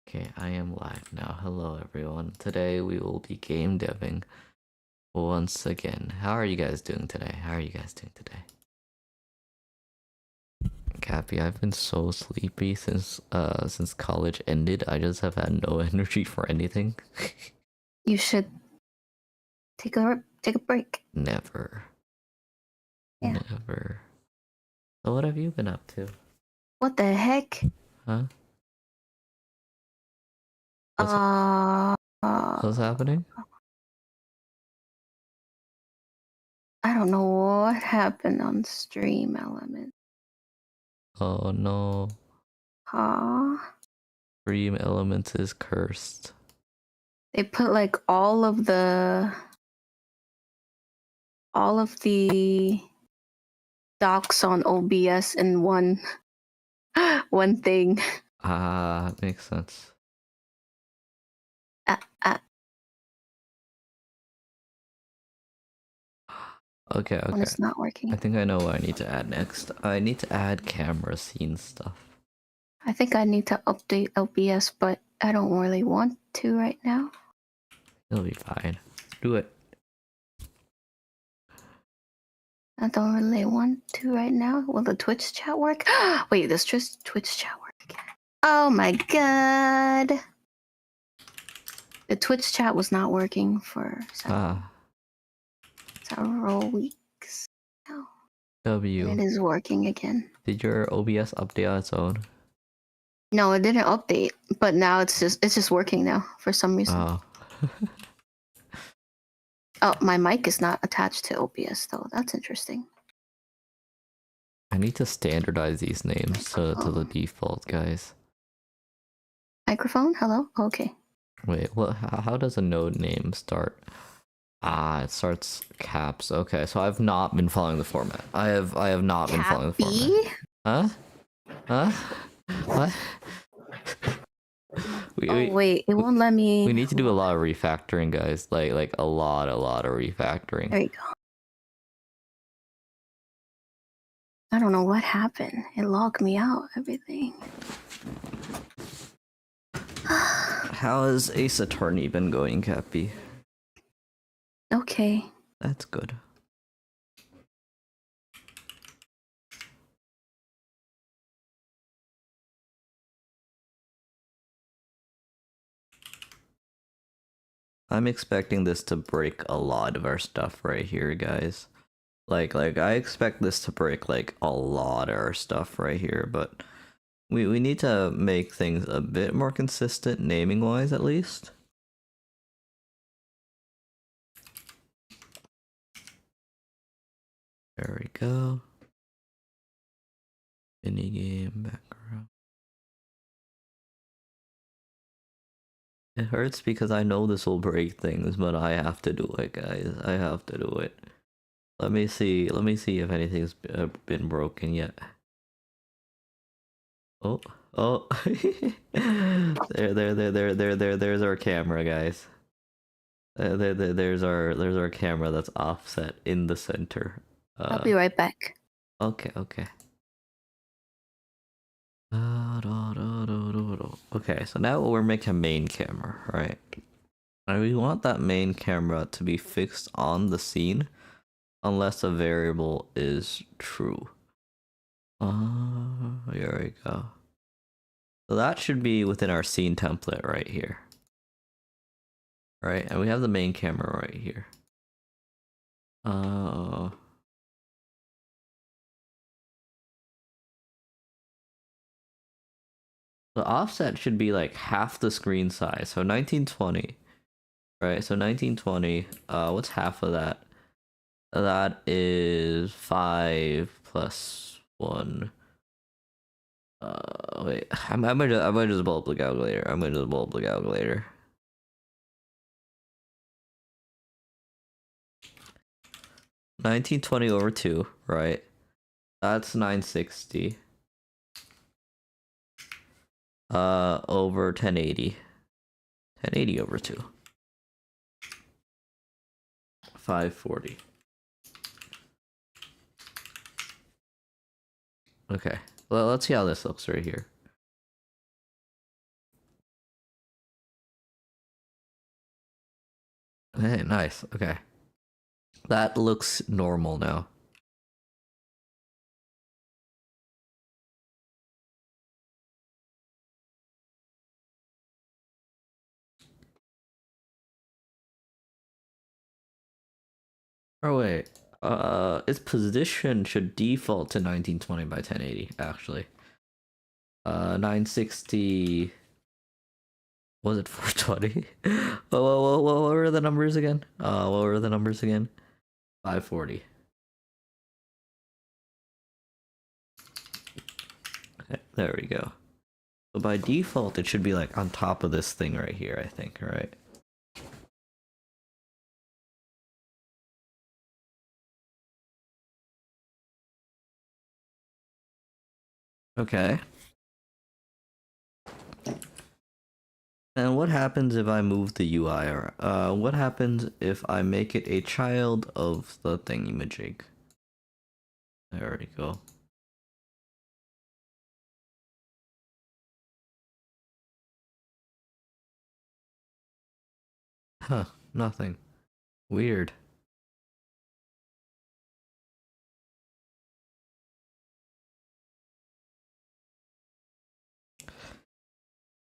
Okay, I am live now. Hello everyone. Today we will be game deving once again. How are you guys doing today? How are you guys doing today? Cappy, I've been so sleepy since college ended. I just have had no energy for anything. You should take a break. Never. Yeah. Never. So what have you been up to? What the heck? Huh? What's Uh, what's happening? I don't know what happened on Stream Element. Oh no. Huh? Dream Elements is cursed. They put like all of the docs on OBS in one one thing. Ah, makes sense. Uh, uh, Okay, when okay. it's not I working. think I know what I need to add next. I need to add camera scene stuff. I think I need to update OBS, but I don't really want to right now. It'll be fine. Let's do it. I don't really want to right now. Will the Twitch chat work? Wait, does Twitch chat work again? Oh my god. The Twitch chat was not working for several weeks now. W. And it is working again. Did your OBS update on its own? No, it didn't update, but now it's just working now for some reason. Oh. Oh, my mic is not attached to OBS though. That's interesting. I need to standardize these names to the default, guys. Microphone? Hello? Okay. Wait, what? How does a node name start? Ah, it starts caps. Okay, so I've not been following the format. I have not been following the format. Huh? Huh? What? Wait, it won't let me. We need to do a lot of refactoring, guys. Like a lot of refactoring. There you go. I don't know what happened. It logged me out, everything. How has Ace Attorney been going, Cappy? Okay. That's good. I'm expecting this to break a lot of our stuff right here, guys. Like I expect this to break like a lot of our stuff right here, but we need to make things a bit more consistent naming wise at least. There we go. Minigame background. It hurts because I know this will break things, but I have to do it, guys. I have to do it. Let me see if anything's been broken yet. Oh, oh. There's our camera, guys. There's our camera that's offset in the center. I'll be right back. Okay, okay. Okay, so now we're making a main camera, right? And we want that main camera to be fixed on the scene unless a variable is true. Here we go. So that should be within our scene template right here. Right, and we have the main camera right here. The offset should be like half the screen size. So 1920. Right, so 1920. What's half of that? That is 5 plus 1. Wait. I'm gonna just pull up the calculator. 1920 over 2, right? That's 960. Over 1080. 1080 over 2. 540. Okay. Well, let's see how this looks right here. Hey, nice. Okay. That looks normal now. Oh wait. Its position should default to 1920 by 1080, actually. 960. Was it 420? What were the numbers again? What were the numbers again? 540. Okay, there we go. So by default, it should be like on top of this thing right here, I think, right? Okay. And what happens if I move the UI? Or what happens if I make it a child of the thingy-majig? There we go. Huh, nothing. Weird.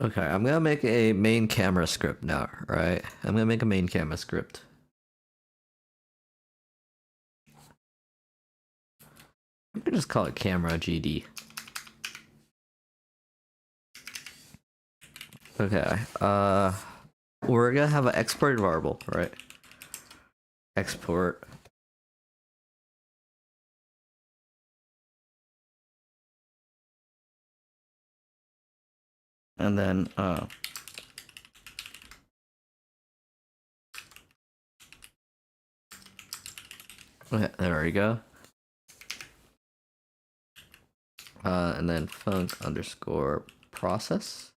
Okay, I'm gonna make a main camera script now, right? I'm gonna make a main camera script. You can just call it camera GD. Okay, we're gonna have an export variable, right? Export. And then, okay, there we go. And then func underscore process.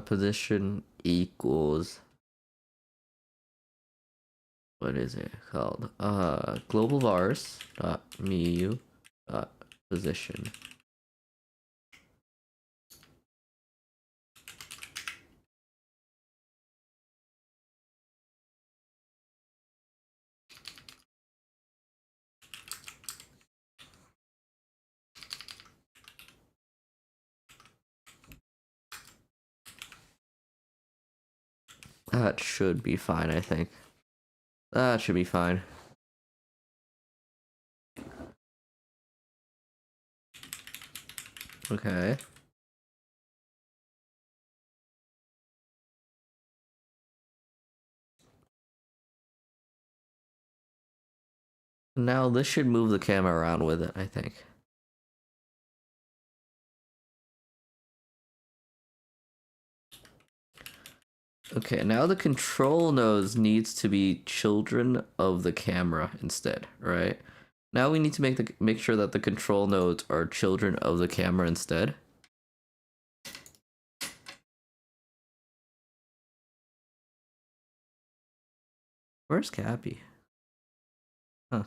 Position equals, what is it called? Global vars dot Mieu dot position. That should be fine, I think. That should be fine. Okay. Now this should move the camera around with it, I think. Okay, now the control nodes needs to be children of the camera instead, right? Now we need to make sure that the control nodes are children of the camera instead. Where's Cappy? Huh.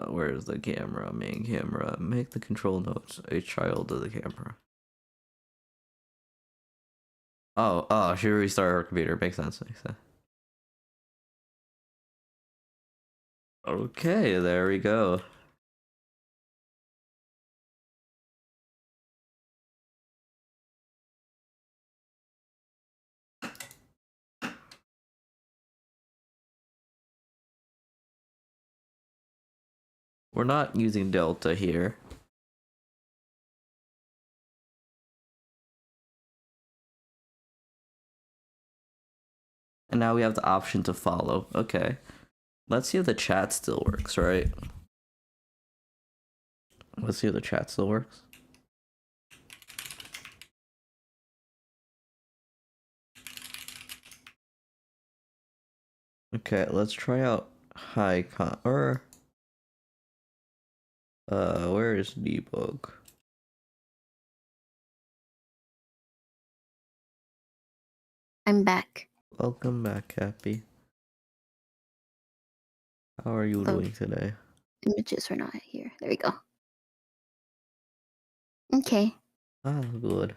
Where's the camera? Main camera. Make the control nodes a child of the camera. Oh, she restarted her computer. Makes sense. Makes sense. Okay, there we go. We're not using Delta here. And now we have the option to follow. Okay. Let's see if the chat still works, right? Let's see if the chat still works. Okay, let's try out high con or where is debug? I'm back. Welcome back, Cappy. How are you Those doing today? images are not here. There we go. Okay. Ah, good.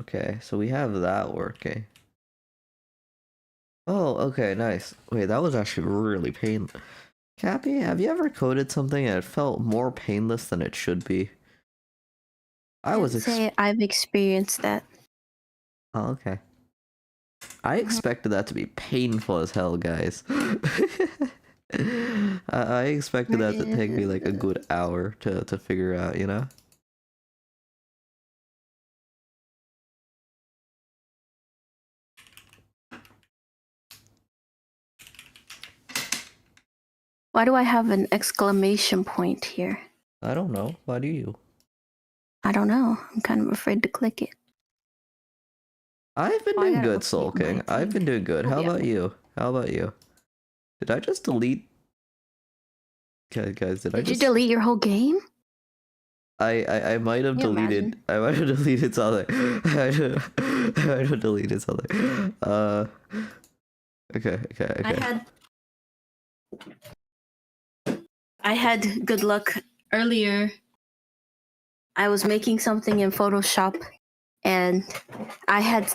Okay, so we have that working. Oh, okay, nice. Wait, that was actually really painless. Cappy, have you ever coded something and it felt more painless than it should be? I Can't was say I've experienced that. Oh, okay. I Mhm. expected that to be painful as hell, guys. I expected Where that to take me like a is... good hour to figure out, you know? Why do I have an exclamation point here? I don't know. Why do you? I don't know. I'm kind of afraid to click it. I've been Oh, I doing gotta good, update Soul my King. I've been thing. doing good. Oh, How yeah. about you? How about you? Did I just delete? Okay, guys, did I Did you just? delete your whole game? I might have Can you deleted. imagine? I might have deleted something. I might have deleted something. Okay, okay, I okay. had good luck earlier. I was making something in Photoshop and I had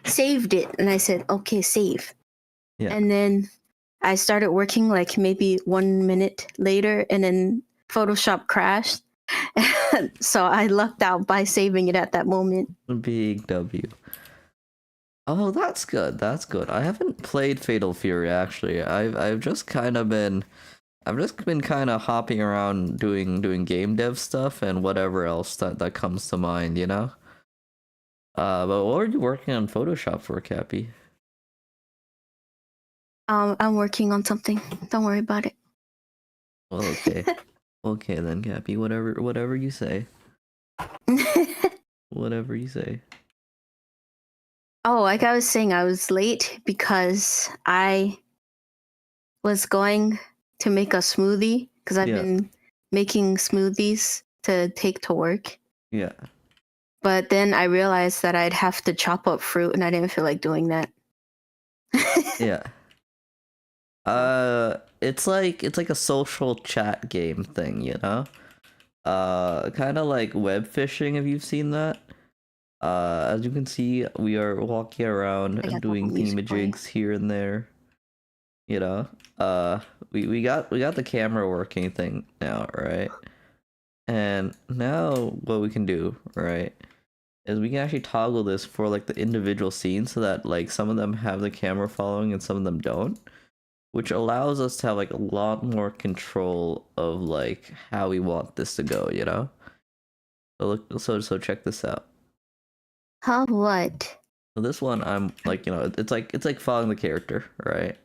saved it and I said, okay, save. Yeah. And then I started working like maybe 1 minute later and then Photoshop crashed. So I lucked out by saving it at that moment. Big W. Oh, that's good. That's good. I haven't played Fatal Fury actually. I've just kind of been kind of hopping around doing game dev stuff and whatever else that comes to mind, you know? But what are you working on Photoshop for, Cappy? I'm working on something. Don't worry about it. Well, okay. Okay then, Cappy. Whatever you say. Whatever you say. Oh, like I was saying, I was late because I was going to make a smoothie because I've Yeah. been making smoothies to take to work. Yeah. But then I realized that I'd have to chop up fruit and I didn't feel like doing that. Yeah. It's like a social chat game thing, you know? Kind of like web fishing, if you've seen that. As you can see, we are walking around I and got the whole doing music playing. themajigs here and there. You know, we got the camera working thing now, right? And now what we can do, right, is we can actually toggle this for like the individual scenes so that like some of them have the camera following and some of them don't, which allows us to have like a lot more control of like how we want this to go, you know? So look, so check this out. Huh? What? So this one, I'm like, it's like following the character, right?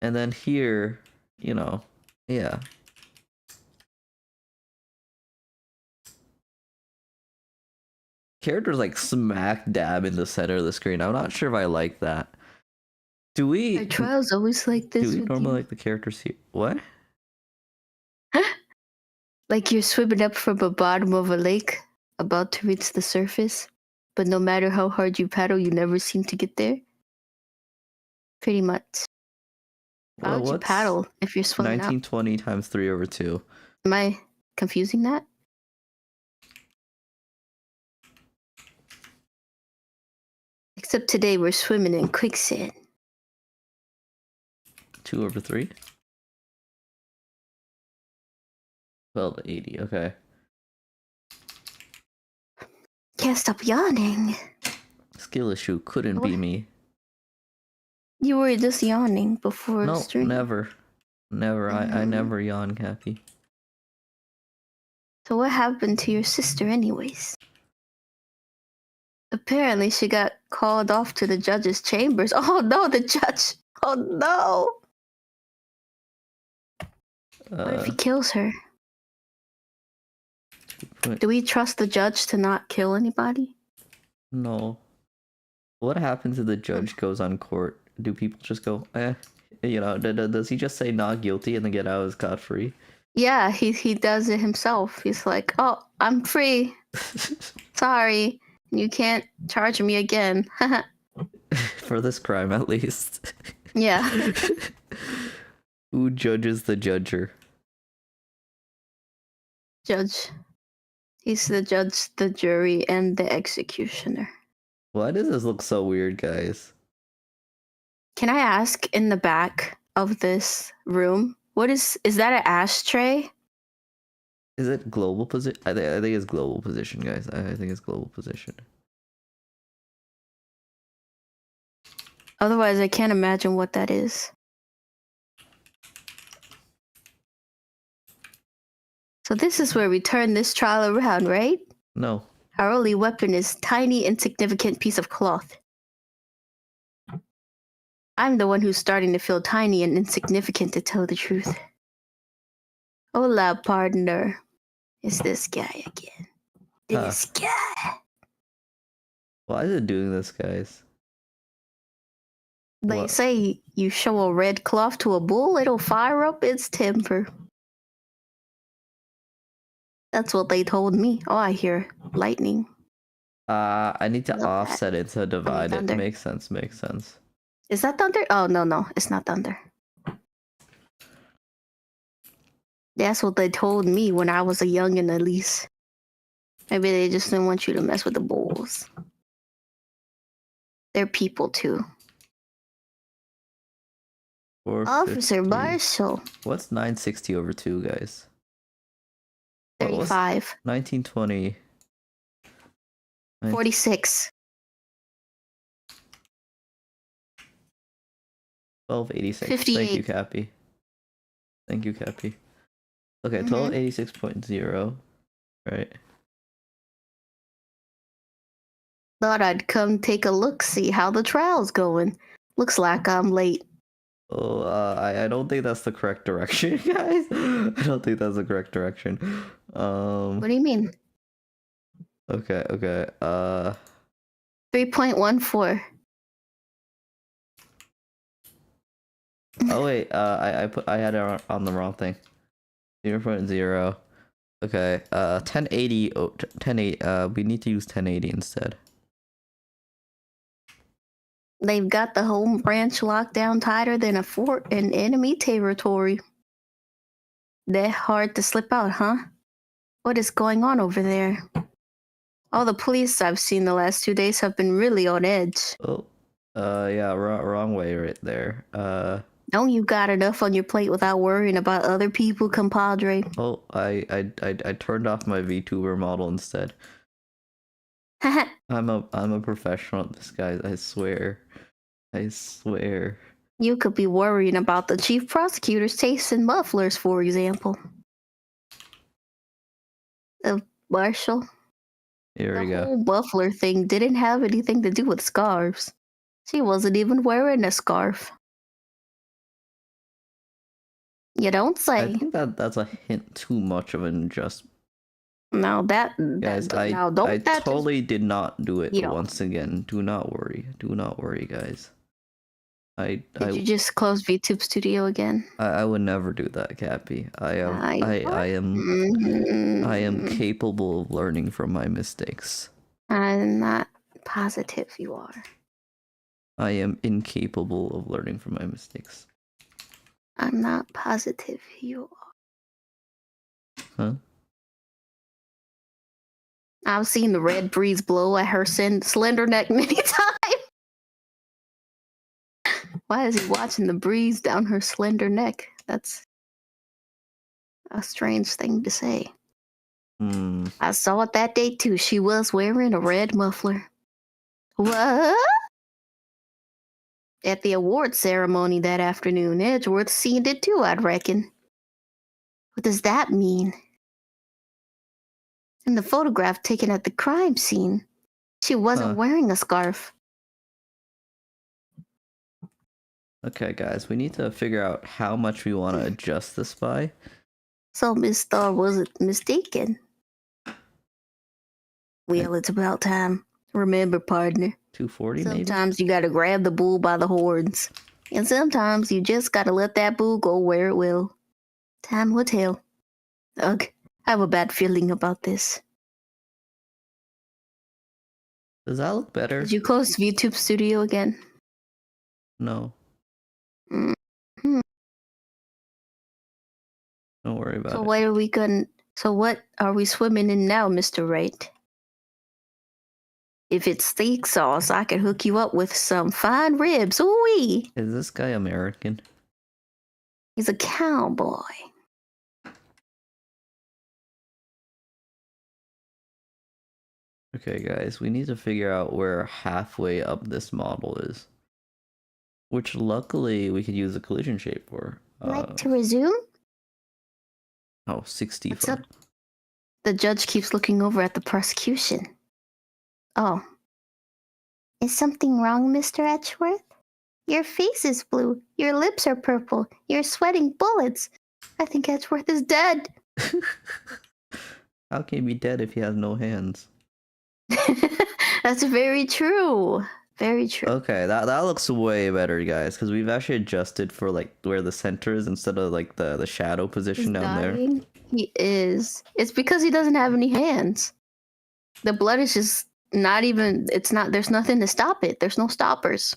And then here, yeah. Character's like smack dab in the center of the screen. I'm not sure if I like that. Do we Are do, trials always like do this we with normally you? like the characters here? What? Like you're swimming up from the bottom of a lake, about to reach the surface, but no matter how hard you paddle, you never seem to get there? Pretty much. How Well, would you what's paddle if you're swimming up? 1920 times 3 over 2? Am I confusing that? Except today we're swimming in quicksand. 2 over 3? 12 to 80, okay. Can't stop yawning. Skill issue couldn't What? be me. You were just yawning before No, stream. never. Never. I Mm. never yawn, Kathy. So what happened to your sister anyways? Apparently she got called off to the judge's chambers. Oh no, the judge! Oh no! What if he kills her? Do we trust the judge to not kill anybody? No. What happens if the Hmm. judge goes on court? Do people just go, eh? Does he just say not guilty and then get out scot free? Yeah, he does it himself. He's like, oh, I'm free. Sorry, you can't charge me again. For this crime, at least. Yeah. Who judges the judger? Judge. He's the judge, the jury, and the executioner. Why does this look so weird, guys? Can I ask, in the back of this room, what is that an ashtray? Is it global position? I think it's global position, guys. I think it's global position. Otherwise, I can't imagine what that is. So this is where we turn this trial around, right? No. Our only weapon is tiny, insignificant piece of cloth. I'm the one who's starting to feel tiny and insignificant, to tell the truth. Hola, partner. It's this guy again. This guy. Why is it doing this, guys? They What? say you show a red cloth to a bull, it'll fire up its temper. That's what they told me. Oh, I hear lightning. I need to Love that. offset it to divide it. thunder. Makes sense, makes sense. Is that thunder? Oh, no, it's not thunder. That's what they told me when I was a youngin', at least. Maybe they just didn't want you to mess with the bulls. They're people too. Officer 450. Marshall. What's 960 over 2, guys? What was 35. 1920. 46. 1286. 58. Thank you, Cappy. Thank you, Cappy. Okay, 1286.0. Right. Thought I'd come take a look, see how the trial's going. Looks like I'm late. Oh, I don't think that's the correct direction, guys. I don't think that's the correct direction. What do you mean? Okay. 3.14. Oh wait, I had it on the wrong thing. 0.0. Okay, 1080. 1080. We need to use 1080 instead. They've got the home branch locked down tighter than a fort in enemy territory. They're hard to slip out, huh? What is going on over there? All the police I've seen the last 2 days have been really on edge. Oh, yeah, wrong way right there. Don't you got enough on your plate without worrying about other people, compadre? Oh, I turned off my VTuber model instead. I'm a professional at this, guys. I swear. You could be worrying about the chief prosecutor's taste in mufflers, for example. Marshall, Here we the go. whole muffler thing didn't have anything to do with scarves. She wasn't even wearing a scarf. You don't I say. think that's a hint too much of an adjustment. Now Guys, I totally did not do it once again. Do not worry, guys. Did you just close VTube Studio again? I would never do that, Cappy. I am capable of learning from my mistakes. I'm not positive you are. I am incapable of learning from my mistakes. I'm not positive you are. Huh? I've seen the red breeze blow at her slender neck many times. Why is he watching the breeze down her slender neck? That's a strange thing to say. I saw it that day too. She was wearing a red muffler. What? At the award ceremony that afternoon, Edgeworth seen it too, I'd reckon. What does that mean? In the photograph taken at the crime scene, she wasn't wearing a scarf. Okay, guys, we need to figure out how much we want to adjust this by. So Miss Star wasn't mistaken. Well, it's about time. Remember, partner. 240 Sometimes you gotta grab the bull by the horns. And sometimes you just gotta let that bull go where it will. Time will tell. Ugh, I have a bad feeling about this. Does that look better? Did you close YouTube Studio again? No. Mhm. Don't worry about So it. what are we gonna? So what are we swimming in now, Mr. Wright? If it's steak sauce, I can hook you up with some fine ribs. Ooh-wee. Is this guy American? He's a cowboy. Okay, guys, we need to figure out where halfway up this model is. Which luckily we could use a collision shape for. Like to resume? Oh, 60 What's for. up? The judge keeps looking over at the prosecution. Oh. Is something wrong, Mr. Edgeworth? Your face is blue. Your lips are purple. You're sweating bullets. I think Edgeworth is dead. How can he be dead if he has no hands? That's very true. Very true. Okay, that looks way better, guys, because we've actually adjusted for like where the center is instead of like the shadow position He's down there. dying. He is. It's because he doesn't have any hands. The blood is just not even. It's not. There's nothing to stop it. There's no stoppers.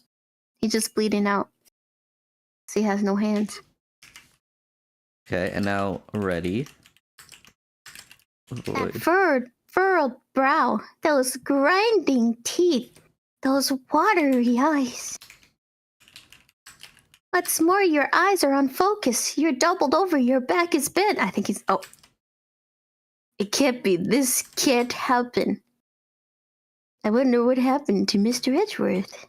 He's just bleeding out. So he has no hands. Okay, and now ready. That furrowed brow, those grinding teeth, those watery eyes. What's more, your eyes are on focus. You're doubled over, your back is bent. I think he's. Oh. It can't be. This can't happen. I wonder what happened to Mr. Edgeworth.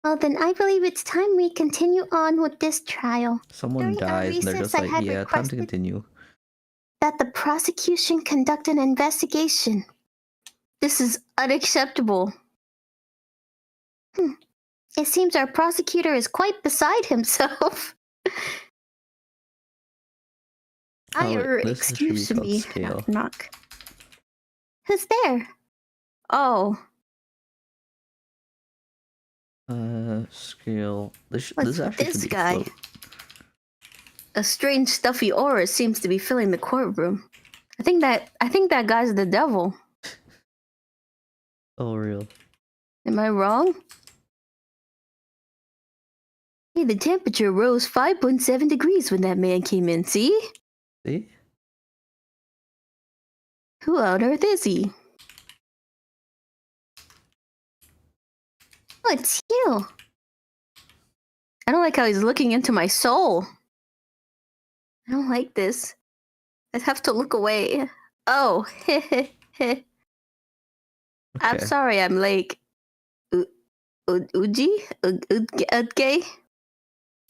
Well, then I believe it's time we continue on with this trial. Someone During our dies and they're recess, just I like, had yeah, time to requested continue. that the prosecution conduct an investigation. This is unacceptable. It seems our prosecutor is quite beside himself. This should be Excuse called me. scale. Knock, knock. Who's there? Oh. Scale. What's This actually this should be guy? a float. A strange stuffy aura seems to be filling the courtroom. I think that guy's the devil. Oh, real. Am I wrong? Hey, the temperature rose 5.7 degrees when that man came in, see? See? Who on earth is he? Oh, it's you. I don't like how he's looking into my soul. I don't like this. I have to look away. Oh, I'm Okay. sorry I'm late. Uji? Udge?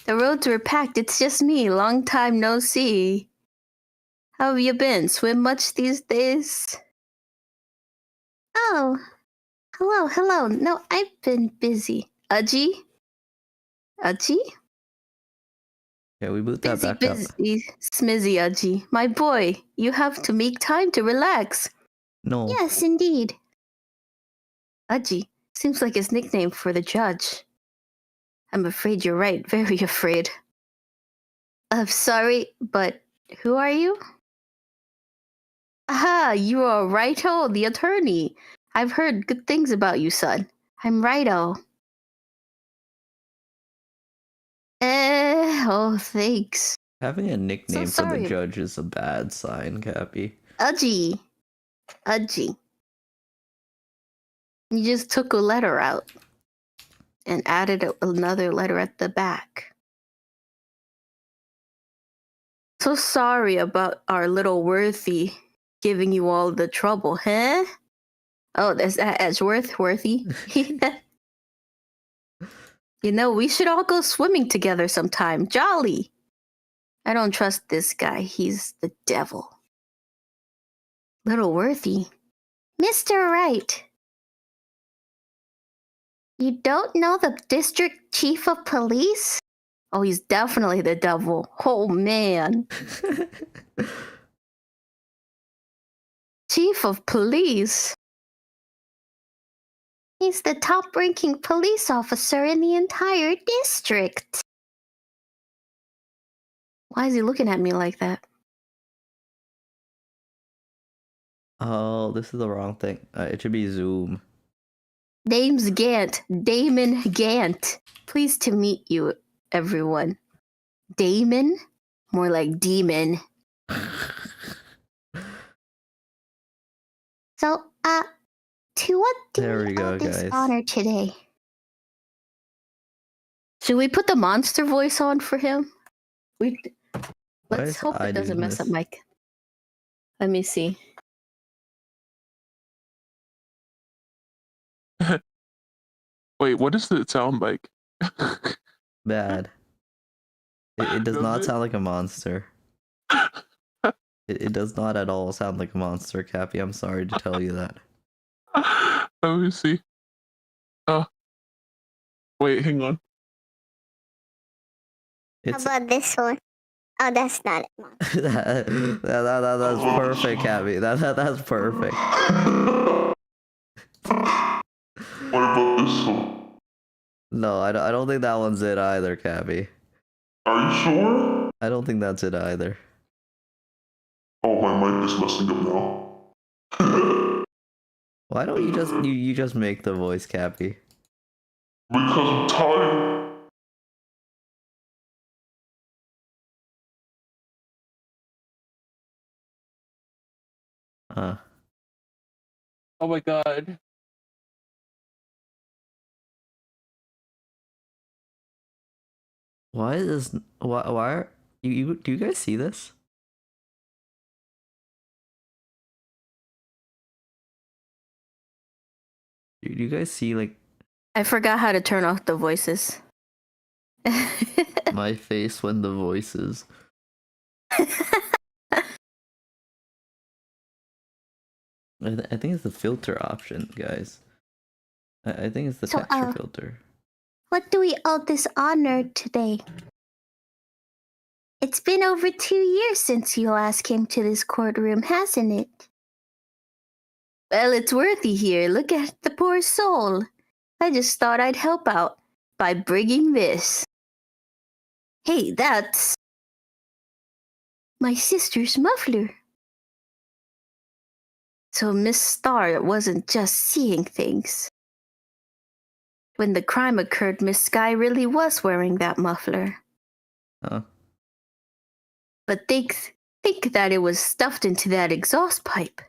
The roads were packed. It's just me. Long time no see. How have you been? Swim much these days? Oh, hello. No, I've been busy. Udgy? Udgy? Yeah, we boot that Busy, back up. busy. Smizzy Udgy. My boy, you have to make time to relax. No. Yes, indeed. Udgy seems like his nickname for the judge. I'm afraid you're right. Very afraid. I'm sorry, but who are you? Aha, you are Righto, the attorney. I've heard good things about you, son. I'm Righto. Oh, thanks. Having a nickname for the sorry. judge is a bad sign, Cappy. Udgy. You just took a letter out and added another letter at the back. So sorry about our little Worthy giving you all the trouble, huh? Oh, that's Worthy. You know, we should all go swimming together sometime. Jolly. I don't trust this guy. He's the devil. Little Worthy. Mr. Wright. You don't know the district chief of police? Oh, he's definitely the devil. Oh, man. Chief of police? He's the top-ranking police officer in the entire district. Why is he looking at me like that? Oh, this is the wrong thing. It should be zoom. Name's Gant. Damon Gant. Pleased to meet you, everyone. Damon? More like demon. So, to what do There we we go, owe this guys. honor today? Should we put the monster voice on for him? Why Let's is hope I it doesn't doing mess up this? Mike. Let me see. Wait, what does it sound like? Bad. It does not sound like a monster. It does not at all sound like a monster, Cappy. I'm sorry to tell you that. Let me see. Wait, hang on. It's How about this one? Oh, that's not it, Mom. that's perfect, Cappy. That's perfect. What about this one? No, I don't think that one's it either, Cappy. Are you sure? I don't think that's it either. Oh, my mic is messing up now. Why don't you just make the voice, Cappy? Because I'm tired. Huh. Oh my god. Why is this? Why are you? Do you guys see this? Do you guys see like I forgot how to turn off the voices. my face when the voices? I think it's the filter option, guys. I think it's the So, texture filter. What do we owe this honor today? It's been over 2 years since you last came to this courtroom, hasn't it? Well, it's worthy here. Look at the poor soul. I just thought I'd help out by bringing this. Hey, that's my sister's muffler. So Miss Starr wasn't just seeing things. When the crime occurred, Miss Sky really was wearing that muffler. Huh? But think that it was stuffed into that exhaust pipe.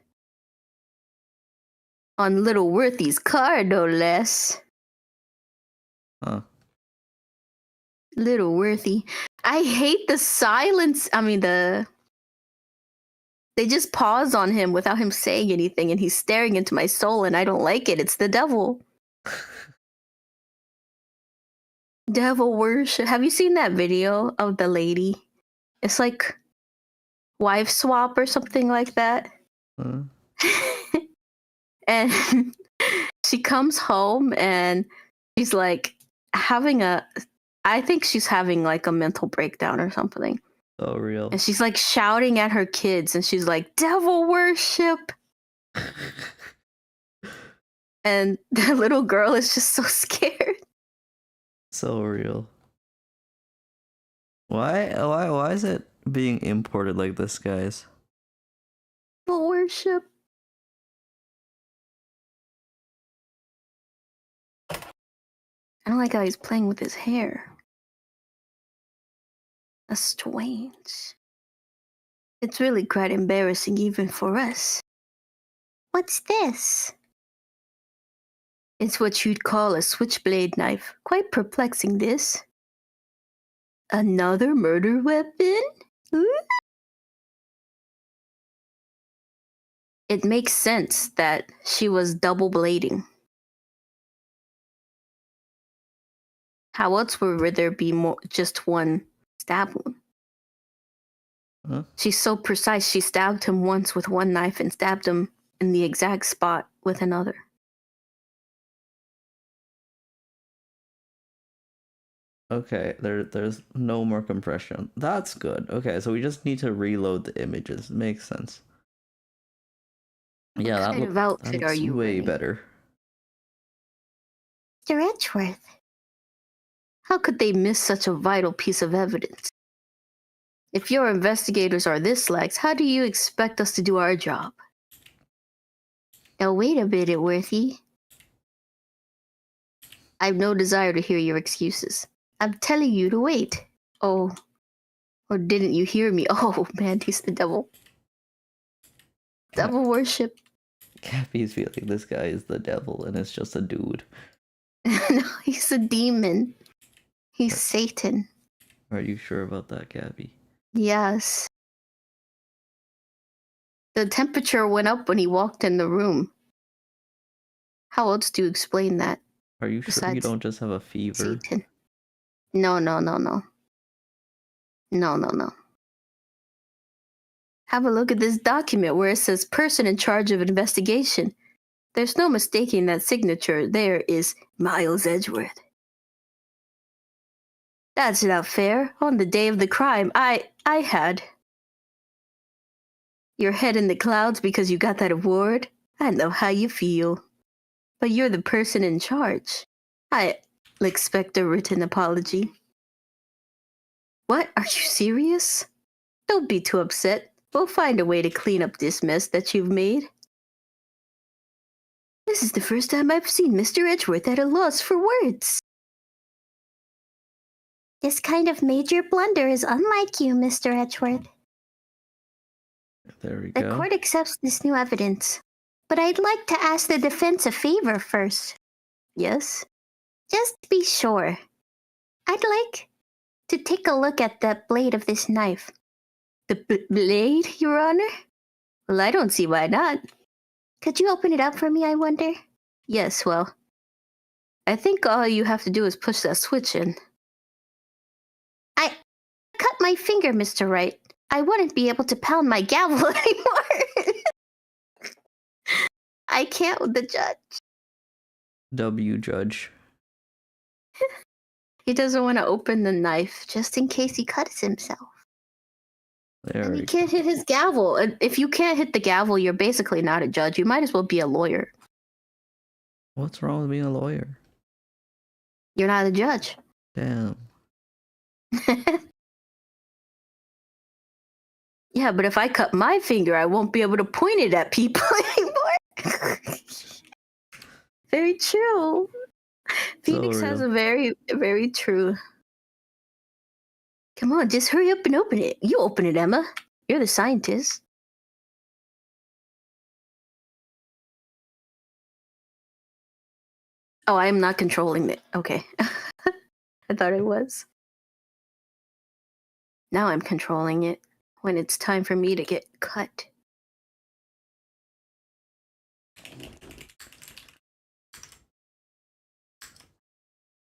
On little Worthy's car, no less. Huh? Little Worthy. I hate the silence. They just pause on him without him saying anything, and he's staring into my soul, and I don't like it. It's the devil. Devil worship. Have you seen that video of the lady? It's like wife swap or something like that. Huh? And she comes home and she's like I think she's having like a mental breakdown or something. So real. And she's like shouting at her kids and she's like, devil worship. And the little girl is just so scared. So real. Why is it being imported like this, guys? Devil worship. I don't like how he's playing with his hair. That's strange. It's really quite embarrassing even for us. What's this? It's what you'd call a switchblade knife. Quite perplexing, this. Another murder weapon? Ooh. It makes sense that she was double blading. How else would there be just one stab wound? Huh? She's so precise. She stabbed him once with one knife and stabbed him in the exact spot with another. Okay, there's no more compression. That's good. Okay, so we just need to reload the images. Makes sense. Yeah, What kind of outfit that are looks you way wearing? better. Mr. Edgeworth. How could they miss such a vital piece of evidence? If your investigators are this lax, how do you expect us to do our job? Now wait a minute, Worthy. I have no desire to hear your excuses. I'm telling you to wait. Oh. Or didn't you hear me? Oh, man, he's the devil. Devil worship. Cappy's feeling this guy is the devil and it's just a dude. No, he's a demon. He's Satan. Are you sure about that, Cappy? Yes. The temperature went up when he walked in the room. How else do you explain that? Are you sure you Besides don't just have a fever? Satan. No. No. Have a look at this document where it says person in charge of investigation. There's no mistaking that signature. There is Miles Edgeworth. That's not fair. On the day of the crime, I had your head in the clouds because you got that award. I know how you feel. But you're the person in charge. I'll expect a written apology. What? Are you serious? Don't be too upset. We'll find a way to clean up this mess that you've made. This is the first time I've seen Mr. Edgeworth at a loss for words. This kind of major blunder is unlike you, Mr. Edgeworth. There we The go. court accepts this new evidence. But I'd like to ask the defense a favor first. Yes? Just to be sure. I'd like to take a look at the blade of this knife. The blade, Your Honor? Well, I don't see why not. Could you open it up for me, I wonder? Yes, well, I think all you have to do is push that switch in. I cut my finger, Mr. Wright. I wouldn't be able to pound my gavel anymore. I can't with the judge. W judge. He doesn't want to open the knife just in case he cuts himself. There And we he go. can't hit his gavel. And if you can't hit the gavel, you're basically not a judge. You might as well be a lawyer. What's wrong with being a lawyer? You're not a judge. Damn. Yeah, but if I cut my finger, I won't be able to point it at people anymore. Very true. Phoenix has real. a very true. Come on, just hurry up and open it. You open it, Emma. You're the scientist. Oh, I'm not controlling it. Okay. I thought I was. Now I'm controlling it when it's time for me to get cut.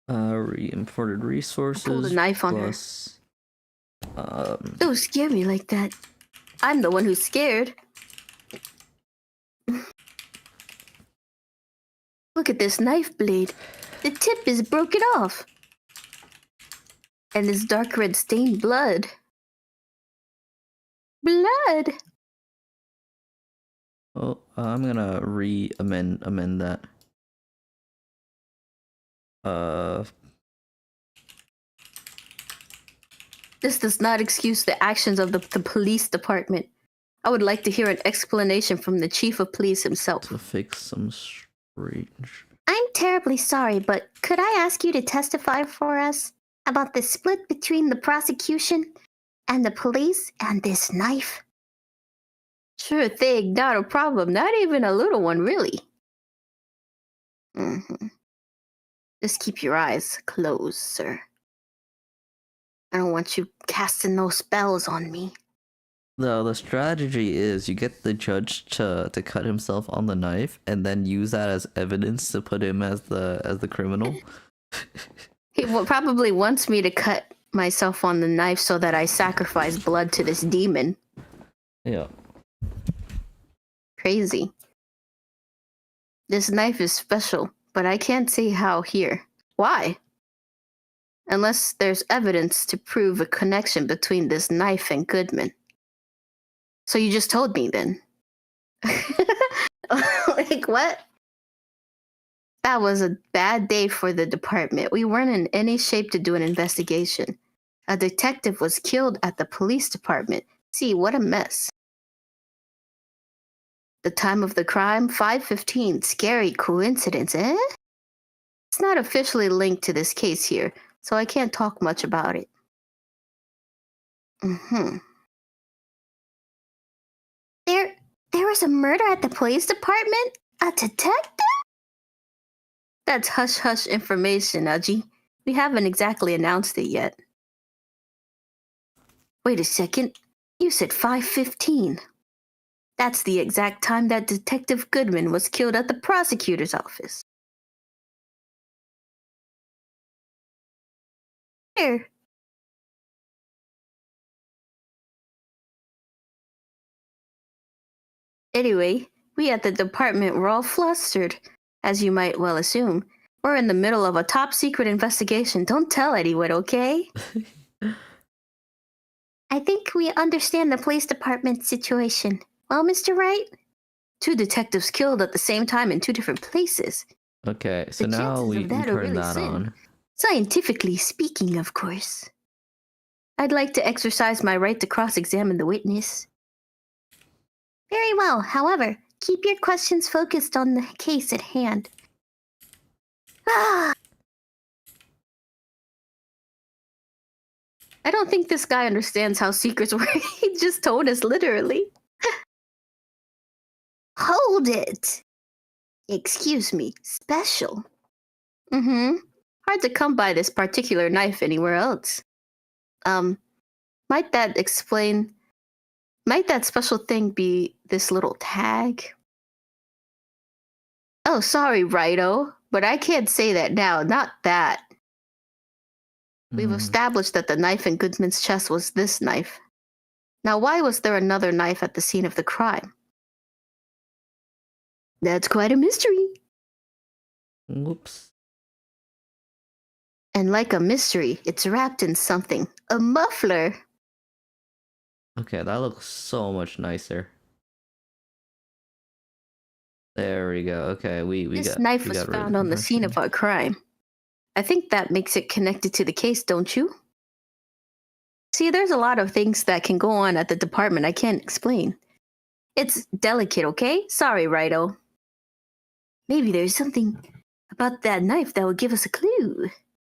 Imported resources. Pulled a knife on her. plus, Don't scare me like that. I'm the one who's scared. Look at this knife blade. The tip is broken off. And this dark red stained blood. Blood! Oh, I'm gonna amend that. This does not excuse the actions of the police department. I would like to hear an explanation from the chief of police himself. To fix some strange. I'm terribly sorry, but could I ask you to testify for us about the split between the prosecution and the police and this knife? Sure thing, not a problem. Not even a little one, really. Just keep your eyes closed, sir. I don't want you casting those spells on me. No, the strategy is you get the judge to cut himself on the knife and then use that as evidence to put him as the criminal. He probably wants me to cut myself on the knife so that I sacrifice blood to this demon. Yeah. Crazy. This knife is special, but I can't see how here. Why? Unless there's evidence to prove a connection between this knife and Goodman. So you just told me then. Like, what? That was a bad day for the department. We weren't in any shape to do an investigation. A detective was killed at the police department. See, what a mess. The time of the crime, 5:15. Scary coincidence, eh? It's not officially linked to this case here, so I can't talk much about it. There was a murder at the police department? A detective? That's hush-hush information, Aji. We haven't exactly announced it yet. Wait a second. You said 5:15. That's the exact time that Detective Goodman was killed at the prosecutor's office. Here. Anyway, we at the department were all flustered, as you might well assume. We're in the middle of a top-secret investigation. Don't tell anyone, okay? I think we understand the police department situation. Well, Mr. Wright? 2 detectives killed at the same time in 2 different places. Okay, so The now chances we of that are turn really that slim. on. Scientifically speaking, of course. I'd like to exercise my right to cross-examine the witness. Very well. However, keep your questions focused on the case at hand. I don't think this guy understands how secrets work. He just told us literally. Hold it! Excuse me, special. Hard to come by this particular knife anywhere else. Might that special thing be this little tag? Oh, sorry, Righto, but I can't say that now, not that. We've established that the knife in Goodman's chest was this knife. Now, why was there another knife at the scene of the crime? That's quite a mystery. Whoops. And like a mystery, it's wrapped in something. A muffler. Okay, that looks so much nicer. There we go. Okay, This knife was found on the scene of our crime. I think that makes it connected to the case, don't you? See, there's a lot of things that can go on at the department I can't explain. It's delicate, okay? Sorry, Righto. Maybe there's something about that knife that will give us a clue.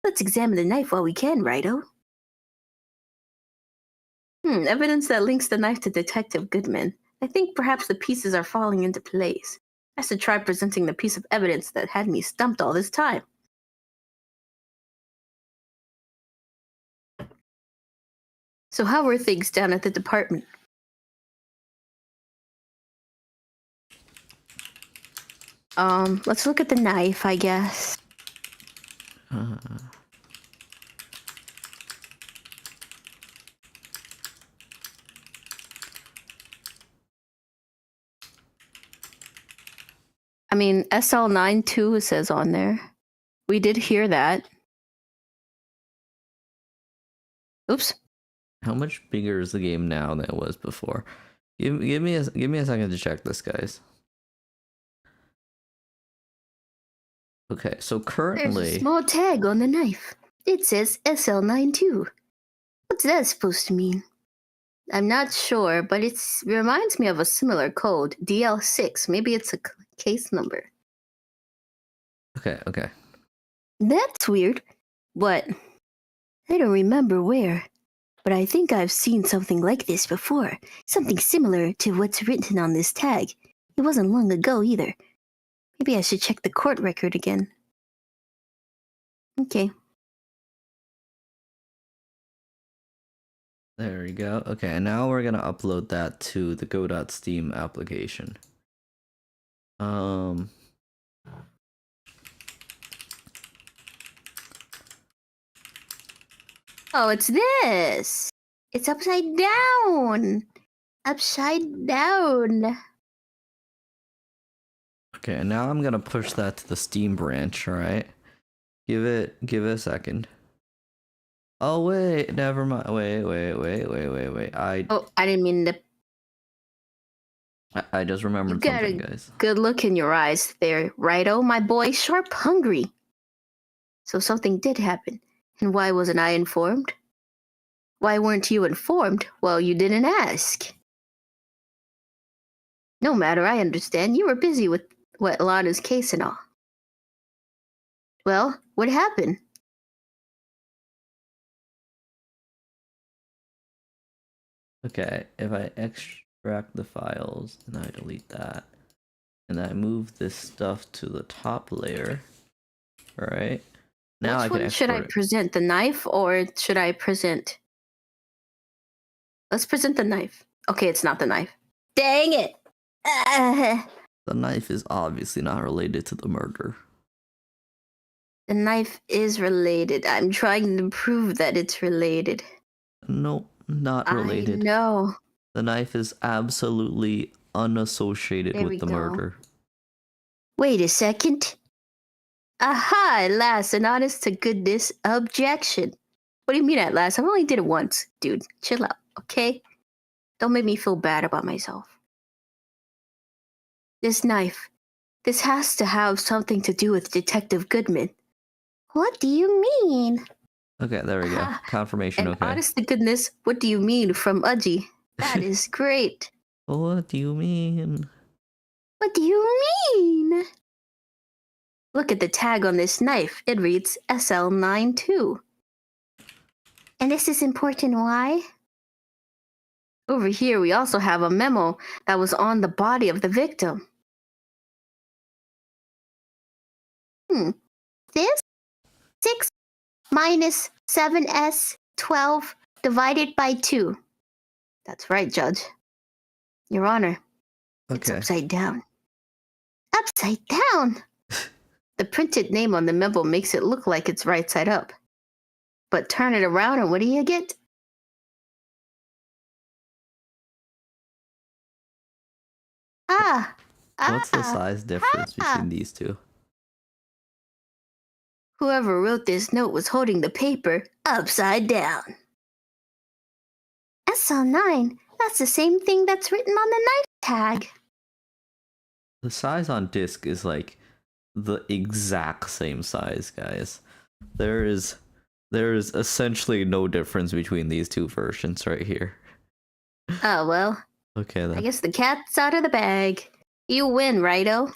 Let's examine the knife while we can, Righto. Evidence that links the knife to Detective Goodman. I think perhaps the pieces are falling into place. I should try presenting the piece of evidence that had me stumped all this time. So how were things down at the department? Let's look at the knife, I guess. I mean, SL92 says on there. We did hear that. Oops. How much bigger is the game now than it was before? Give me a second to check this, guys. Okay, so There's currently a small tag on the knife. It says SL92. What's that supposed to mean? I'm not sure, but it reminds me of a similar code, DL6. Maybe it's a case number. Okay. That's weird. What? I don't remember where, but I think I've seen something like this before. Something similar to what's written on this tag. It wasn't long ago either. Maybe I should check the court record again. Okay. There we go. Okay, and now we're gonna upload that to the Go.Steam application. Oh, it's this. It's upside down. Upside down. Okay, and now I'm gonna push that to the Steam branch, alright? Give it a second. Oh wait, never mind. Wait. Oh, I didn't mean to. I just remembered You got something, a guys. good look in your eyes there, Righto, my boy. Sharp hungry. So something did happen. And why wasn't I informed? Why weren't you informed? Well, you didn't ask. No matter, I understand. You were busy with Lana's case and all. Well, what happened? Okay, if I extract the files and I delete that, and I move this stuff to the top layer, right? Now I Which can one should I export it. present? The knife or should I present? Let's present the knife. Okay, it's not the knife. Dang it! The knife is obviously not related to the murder. The knife is related. I'm trying to prove that it's related. Nope, not related. I know. The knife is absolutely unassociated There we with the go. murder. Wait a second. Aha, at last, an honest to goodness objection. What do you mean at last? I've only did it once. Dude, chill out, okay? Don't make me feel bad about myself. This knife. This has to have something to do with Detective Goodman. What do you mean? Okay, there we go. Ha, Confirmation, And okay. honest to goodness, what do you mean from Udgy? That is great. What do you mean? What do you mean? Look at the tag on this knife. It reads SL92. And this is important. Why? Over here, we also have a memo that was on the body of the victim. This 6 minus 7s 12 divided by 2. That's right, Judge. Your Honor, it's Okay. upside down. Upside down. The printed name on the memo makes it look like it's right side up. But turn it around and what do you get? Ah. What's the ah. size difference between these two? Whoever wrote this note was holding the paper upside down. SL9. That's the same thing that's written on the knife tag. The size on disc is like the exact same size, guys. There is essentially no difference between these two versions right here. Oh, well, Okay I then. guess the cat's out of the bag. You win, righto?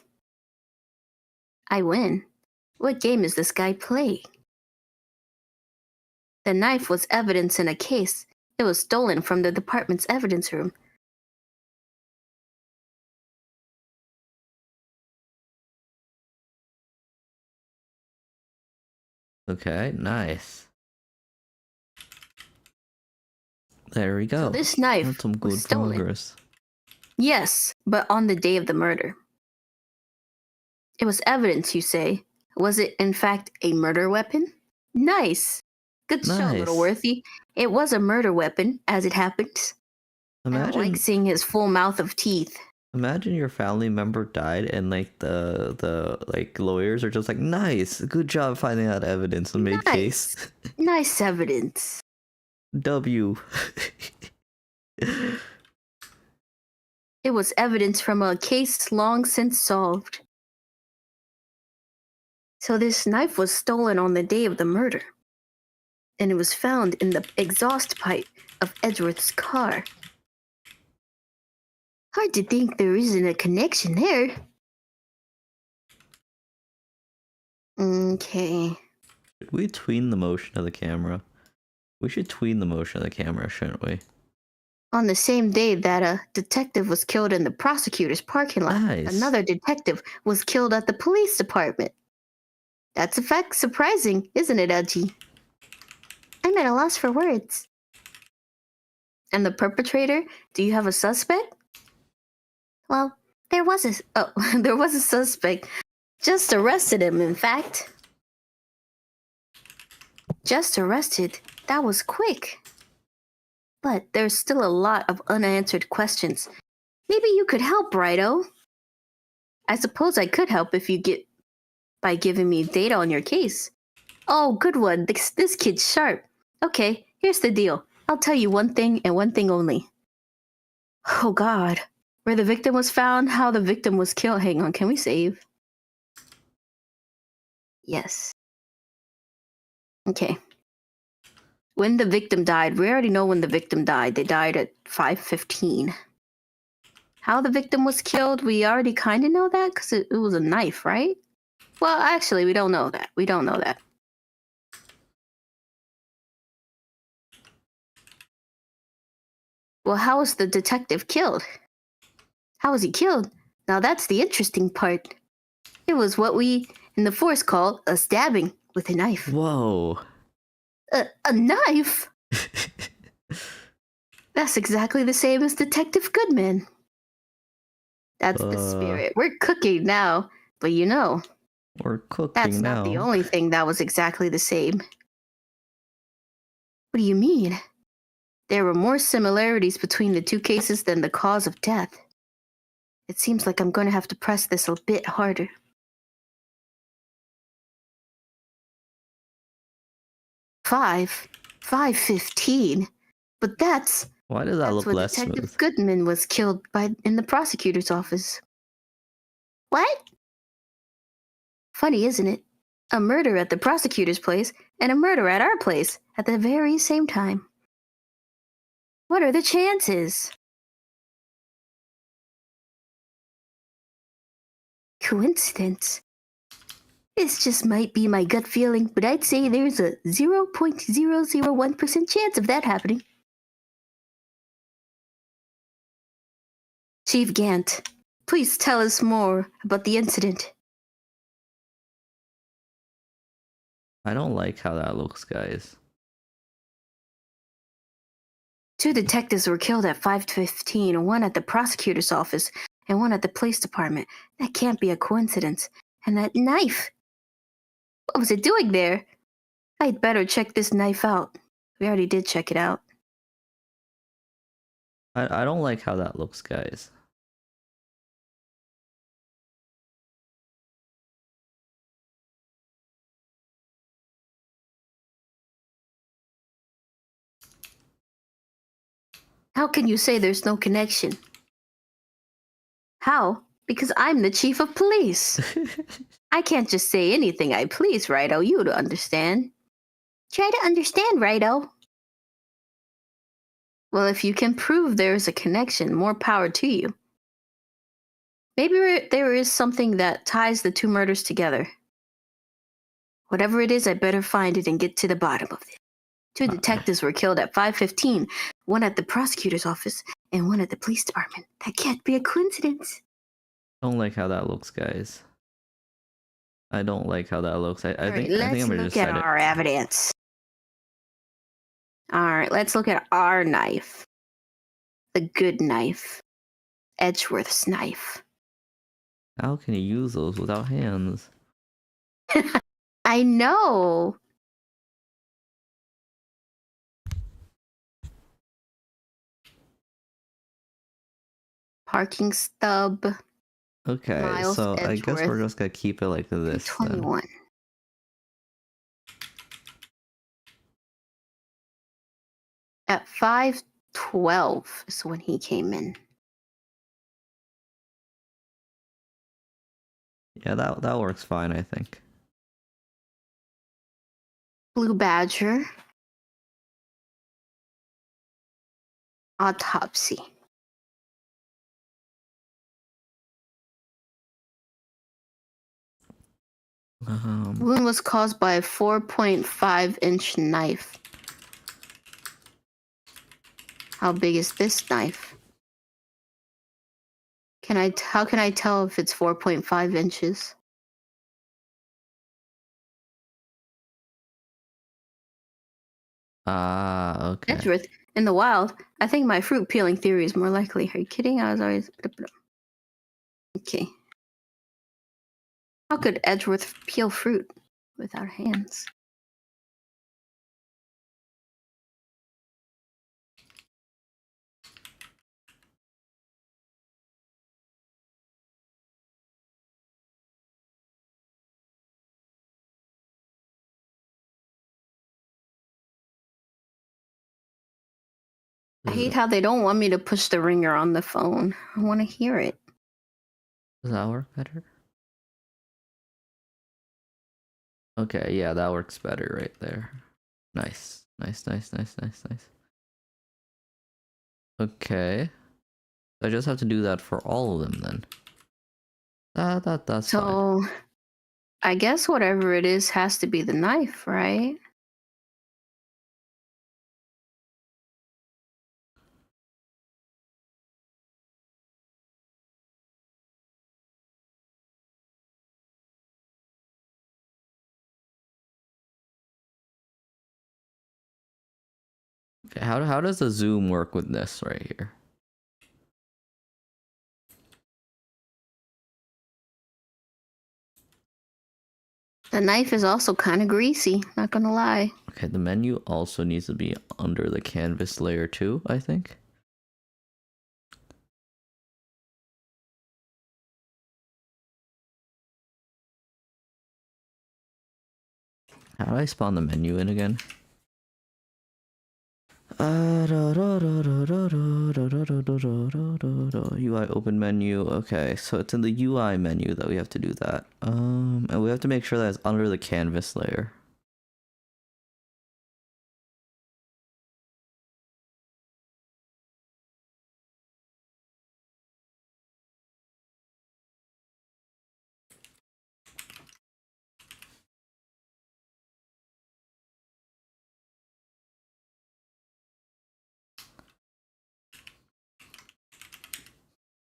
I win. What game is this guy playing? The knife was evidence in a case. It was stolen from the department's evidence room. Okay, nice. There we go. So this knife That's some was good stolen. progress. Yes, but on the day of the murder. It was evidence, you say. Was it, in fact, a murder weapon? Nice. Good show, little Nice. Worthy. It was a murder weapon, as it happens. I don't Imagine, like seeing his full mouth of teeth. imagine your family member died and like the like lawyers are just like, nice, good job finding that evidence and made case. Nice evidence. W. It was evidence from a case long since solved. So this knife was stolen on the day of the murder. And it was found in the exhaust pipe of Edward's car. Hard to think there isn't a connection there. Okay. Should we tween the motion of the camera? We should tween the motion of the camera, shouldn't we? On the same day that a detective was killed in the prosecutor's parking lot, Nice. another detective was killed at the police department. That's a fact surprising, isn't it, Edgy? I'm at a loss for words. And the perpetrator? Do you have a suspect? Well, there was a. There was a suspect. Just arrested him, in fact. Just arrested? That was quick. But there's still a lot of unanswered questions. Maybe you could help, Righto. I suppose I could help if you get by giving me data on your case. Oh, good one. This kid's sharp. Okay, here's the deal. I'll tell you one thing and one thing only. Oh, God. Where the victim was found, how the victim was killed. Hang on, can we save? Yes. Okay. When the victim died, we already know when the victim died. They died at 5:15. How the victim was killed, we already kind of know that because it was a knife, right? Well, actually, we don't know that. We don't know that. Well, how was the detective killed? How was he killed? Now that's the interesting part. It was what we in the force call a stabbing with a knife. Whoa. A knife? That's exactly the same as Detective Goodman. That's the spirit. We're cooking now, but you know, We're cooking that's now. not the only thing that was exactly the same. What do you mean? There were more similarities between the two cases than the cause of death. It seems like I'm going to have to press this a bit harder. Five? 5:15? But that's Why does that look when less Detective smooth? Goodman was killed in the prosecutor's office. What? Funny, isn't it? A murder at the prosecutor's place and a murder at our place at the very same time. What are the chances? Coincidence? This just might be my gut feeling, but I'd say there's a 0.001% chance of that happening. Chief Gant, please tell us more about the incident. I don't like how that looks, guys. 2 detectives were killed at 5:15, one at the prosecutor's office and one at the police department. That can't be a coincidence. And that knife! What was it doing there? I'd better check this knife out. We already did check it out. I don't like how that looks, guys. How can you say there's no connection? How? Because I'm the chief of police. I can't just say anything I please, Righto, you to understand. Try to understand, Righto. Well, if you can prove there is a connection, more power to you. Maybe there is something that ties the two murders together. Whatever it is, I better find it and get to the bottom of it. 2 detectives were killed at 5:15, one at the prosecutor's office and one at the police department. That can't be a coincidence. I don't like how that looks, guys. I don't like how that looks. I think Let's I'm gonna look just at set it. our evidence. All right, let's look at our knife. The good knife. Edgeworth's knife. How can you use those without hands? I know. Parking stub. Okay, Miles so I guess we're Edgeworth, just gonna keep it like this then. 21. At 5:12 is when he came in. Yeah, that works fine, I think. Blue Badger. Autopsy. Wound was caused by a 4.5-inch knife. How big is this knife? How can I tell if it's 4.5 inches? Okay. Edgeworth, in the wild, I think my fruit peeling theory is more likely. Are you kidding? I was always... Okay. How could Edgeworth peel fruit without hands? I hate how they don't want me to push the ringer on the phone. I want to hear it. Does that work better? Okay, yeah, that works better right there. Nice. Nice. Okay. I just have to do that for all of them then. That's fine. So, I guess whatever it is has to be the knife, right? Okay, how does the zoom work with this right here? The knife is also kind of greasy, not gonna lie. Okay, the menu also needs to be under the canvas layer too, I think. How do I spawn the menu in again? UI open menu. Okay, so it's in the UI menu that we have to do that. And we have to make sure that it's under the canvas layer.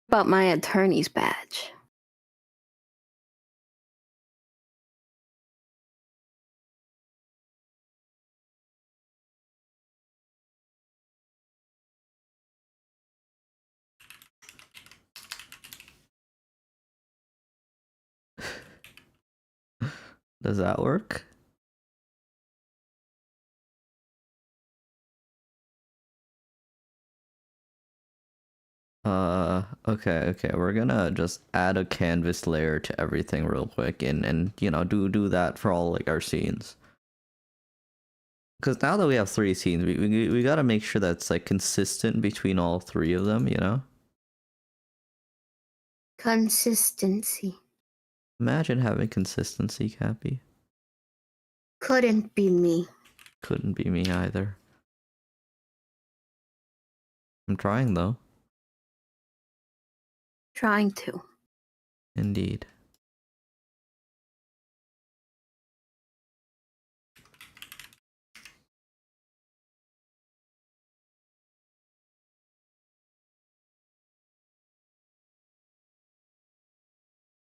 About my attorney's badge. Does that work? Okay, we're gonna just add a canvas layer to everything real quick and you know, do that for all like our scenes. Because now that we have 3 scenes, we gotta make sure that's like consistent between all 3 of them, you know? Consistency. Imagine having consistency, Cappy. Couldn't be me. Couldn't be me either. I'm trying though. Trying to. Indeed.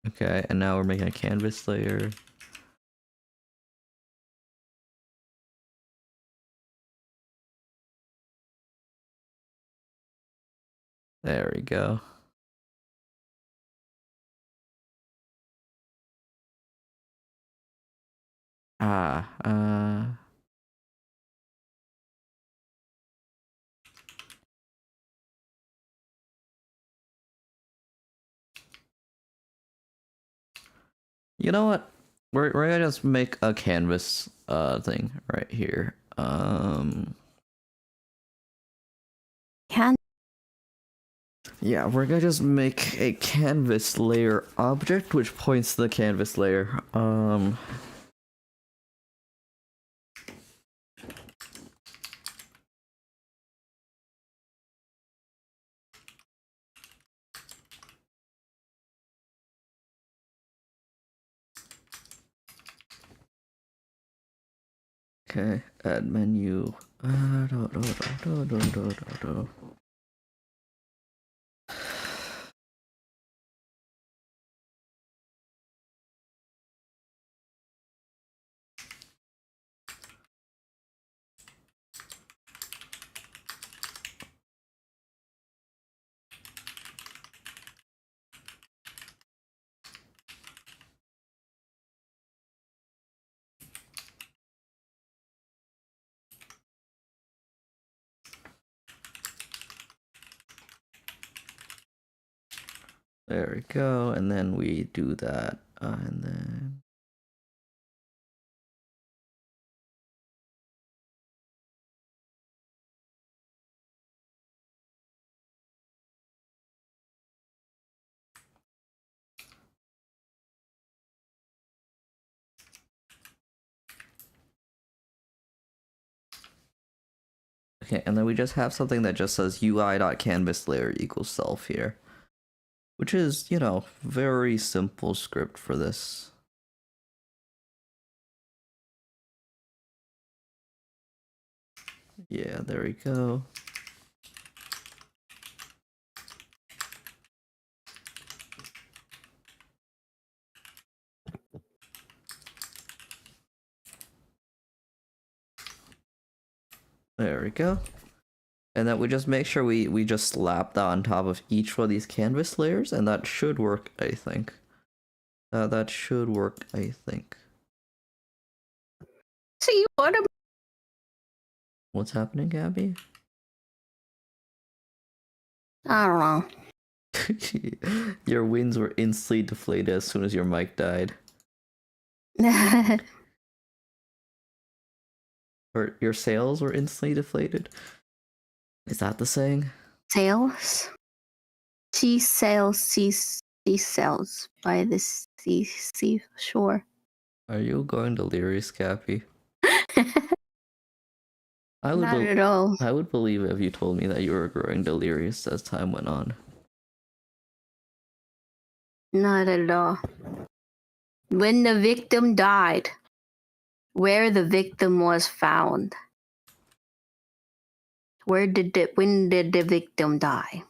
Okay, and now we're making a canvas layer. There we go. Ah, you know what? We're gonna just make a canvas thing right here. Can Yeah, we're gonna just make a canvas layer object which points to the canvas layer. Okay, add menu. There we go, and then we do that, and then okay, and then we just have something that just says UI.canvas layer equals self here, which is, you know, very simple script for this. Yeah, there we go. There we go. And then we just make sure we just slap that on top of each one of these canvas layers, and that should work, I think. That should work, I think. See what? What's happening, Gabby? I don't know. Your wings were instantly deflated as soon as your mic died. Or your sails were instantly deflated? Is that the saying? Sails. She sails, she sails by the seashore. Are you going delirious, Cappy? I would Not at all. I would believe it if you told me that you were growing delirious as time went on. Not at all. When the victim died, where the victim was found. When did the victim die?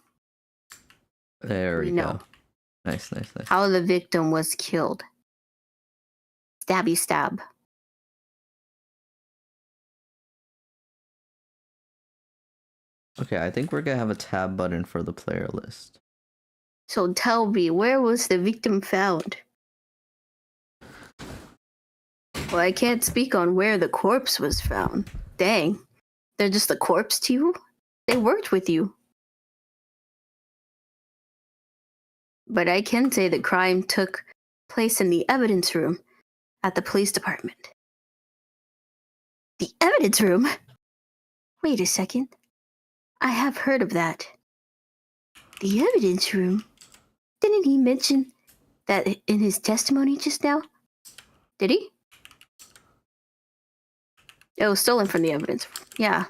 There we No. go. Nice. How the victim was killed. Stabby stab. Okay, I think we're gonna have a tab button for the player list. So tell me, where was the victim found? Well, I can't speak on where the corpse was found. Dang. They're just a corpse to you? They worked with you. But I can say the crime took place in the evidence room at the police department. The evidence room? Wait a second. I have heard of that. The evidence room? Didn't he mention that in his testimony just now? Did he? It was stolen from the evidence room. Yeah.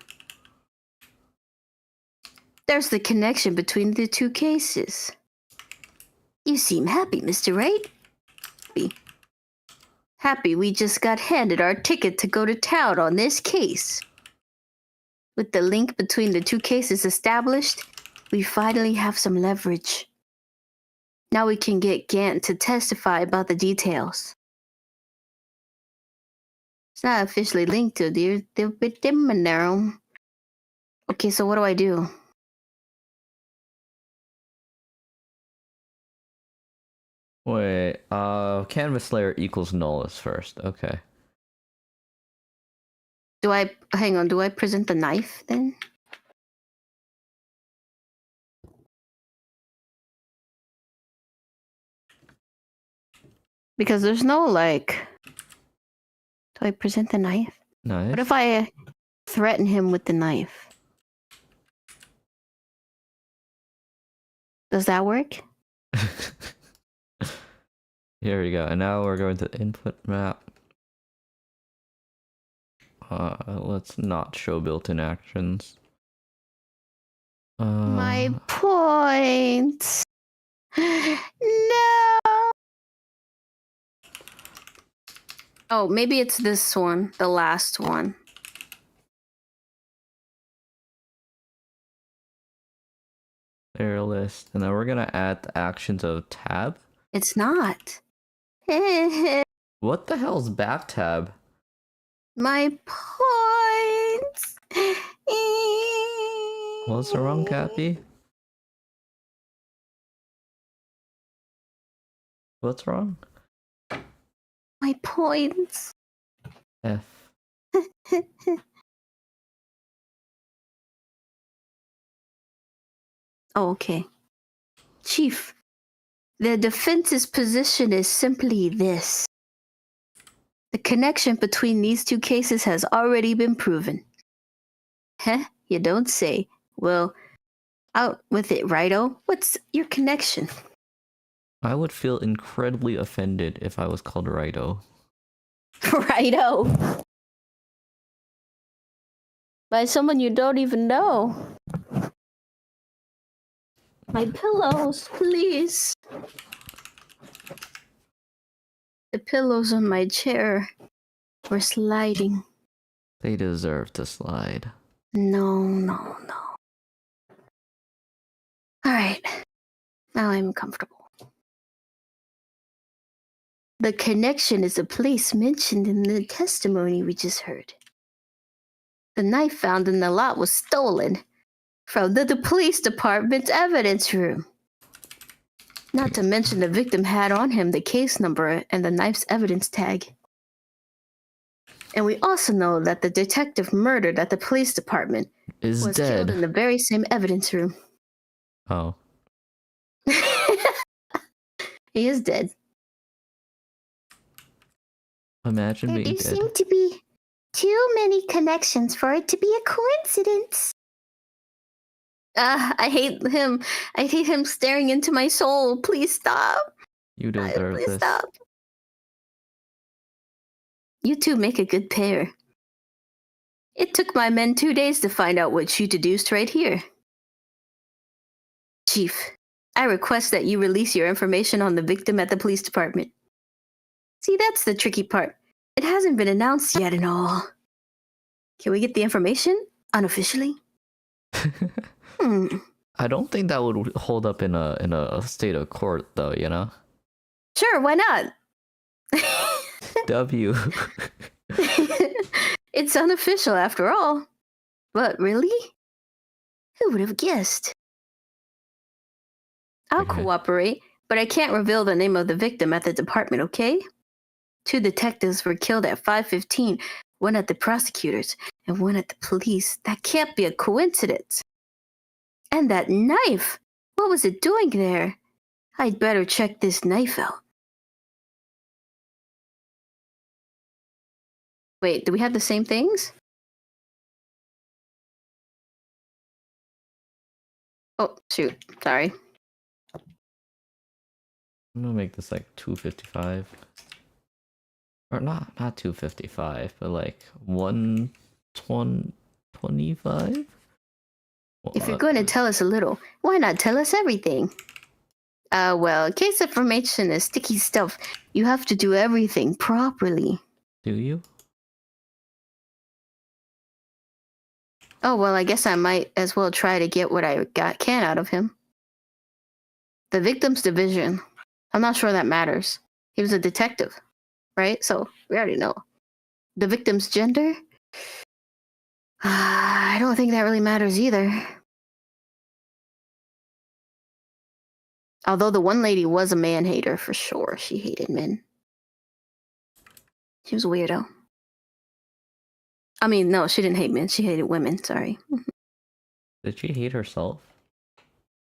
There's the connection between the two cases. You seem happy, Mr. Wright. Happy we just got handed our ticket to go to town on this case. With the link between the two cases established, we finally have some leverage. Now we can get Gant to testify about the details. It's not officially linked to the Bidimino. Okay, so what do I do? Wait, canvas layer equals null is first. Okay. Do I present the knife then? Because there's no like... Do I present the knife? Nice. What if I threaten him with the knife? Does that work? Here we go. And now we're going to input map. Let's not show built-in actions. My point. No. Oh, maybe it's this one, the last one. Player list, and then we're gonna add the actions of tab. It's not. What the hell's back tab? My point. What's wrong, Cappy? What's wrong? My points. F. Oh, okay. Chief, the defense's position is simply this. The connection between these two cases has already been proven. Heh, you don't say. Well, out with it, Righto. What's your connection? I would feel incredibly offended if I was called Righto. Righto. By someone you don't even know. My pillows, please. The pillows on my chair were sliding. They deserve to slide. No. Alright. Now I'm comfortable. The connection is a place mentioned in the testimony we just heard. The knife found in the lot was stolen from the police department's evidence room. Not to mention the victim had on him the case number and the knife's evidence tag. And we also know that the detective murdered at the police department Is was killed in dead. the very same evidence room. Oh. He is dead. Imagine There being do dead. seem to be too many connections for it to be a coincidence. I hate him. I hate him staring into my soul. Please stop. You deserve Please this. stop. You two make a good pair. It took my men 2 days to find out what you deduced right here. Chief, I request that you release your information on the victim at the police department. See, that's the tricky part. It hasn't been announced yet and all. Can we get the information unofficially? I don't think that would hold up in a state of court though, you know? Sure, why not? W. It's unofficial after all. But really? Who would have guessed? I'll Okay. cooperate, but I can't reveal the name of the victim at the department, okay? 2 detectives were killed at 5:15, one at the prosecutors and one at the police. That can't be a coincidence. And that knife! What was it doing there? I'd better check this knife out. Wait, do we have the same things? Oh, shoot. Sorry. I'm gonna make this like 255. Or not 255, but like 125? If you're going to tell us a little, why not tell us everything? Well, case information is sticky stuff. You have to do everything properly. Do you? Oh, well, I guess I might as well try to get what I can out of him. The victim's division. I'm not sure that matters. He was a detective, right? So we already know. The victim's gender? I don't think that really matters either. Although the one lady was a man hater for sure. She hated men. She was a weirdo. I mean, no, she didn't hate men. She hated women. Sorry. Did she hate herself?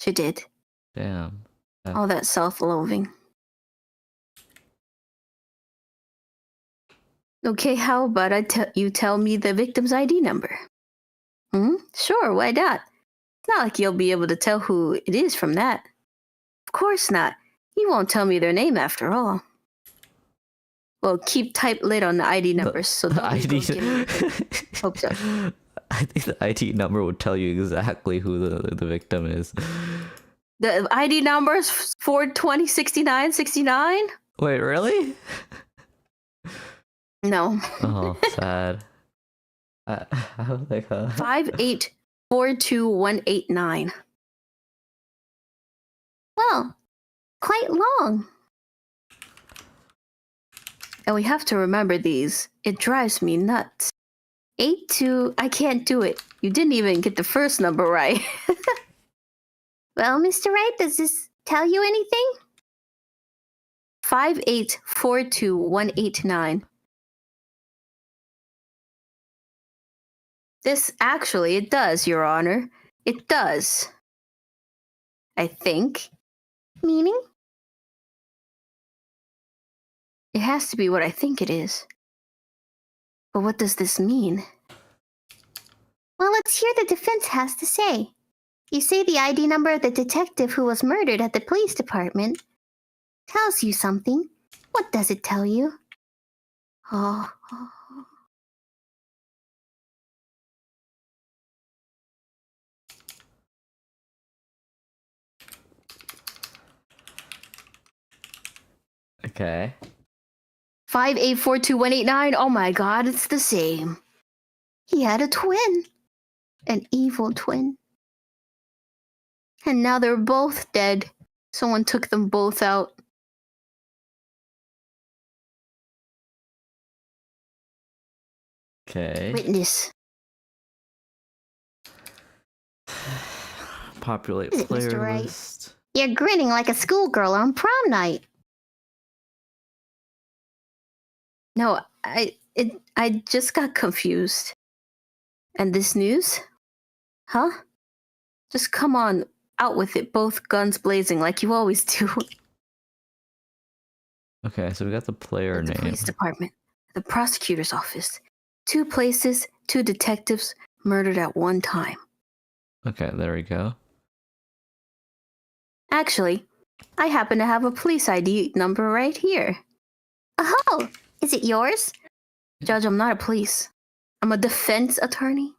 She did. Damn. All that self-loathing. Okay, how about you tell me the victim's ID number? Sure, why not? It's not like you'll be able to tell who it is from that. Of course not. You won't tell me their name after all. Well, keep tight lid on the ID numbers so The don't ID. give me. Hope so. I think the ID number would tell you exactly who the victim is. The ID number is 4206969? Wait, really? No. Oh, sad. I was like, 5842189. Well, quite long. And we have to remember these. It drives me nuts. 82, I can't do it. You didn't even get the first number right. Well, Mr. Wright, does this tell you anything? 5842189. This actually, it does, Your Honor. It does. I think. Meaning? It has to be what I think it is. But what does this mean? Well, let's hear the defense has to say. You say the ID number of the detective who was murdered at the police department tells you something. What does it tell you? Oh. okay. 5842189. Oh my god, it's the same. He had a twin. An evil twin. And now they're both dead. Someone took them both out. Okay. Witness. Populate Is it Mr. player Wright? list. You're grinning like a schoolgirl on prom night. No, I just got confused. And this news? Huh? Just come on, out with it, both guns blazing like you always do. Okay, so we got the player The name. police department, the prosecutor's office. 2 places, 2 detectives murdered at one time. Okay, there we go. Actually, I happen to have a police ID number right here. Oh, is it yours? Judge, I'm not a police. I'm a defense attorney.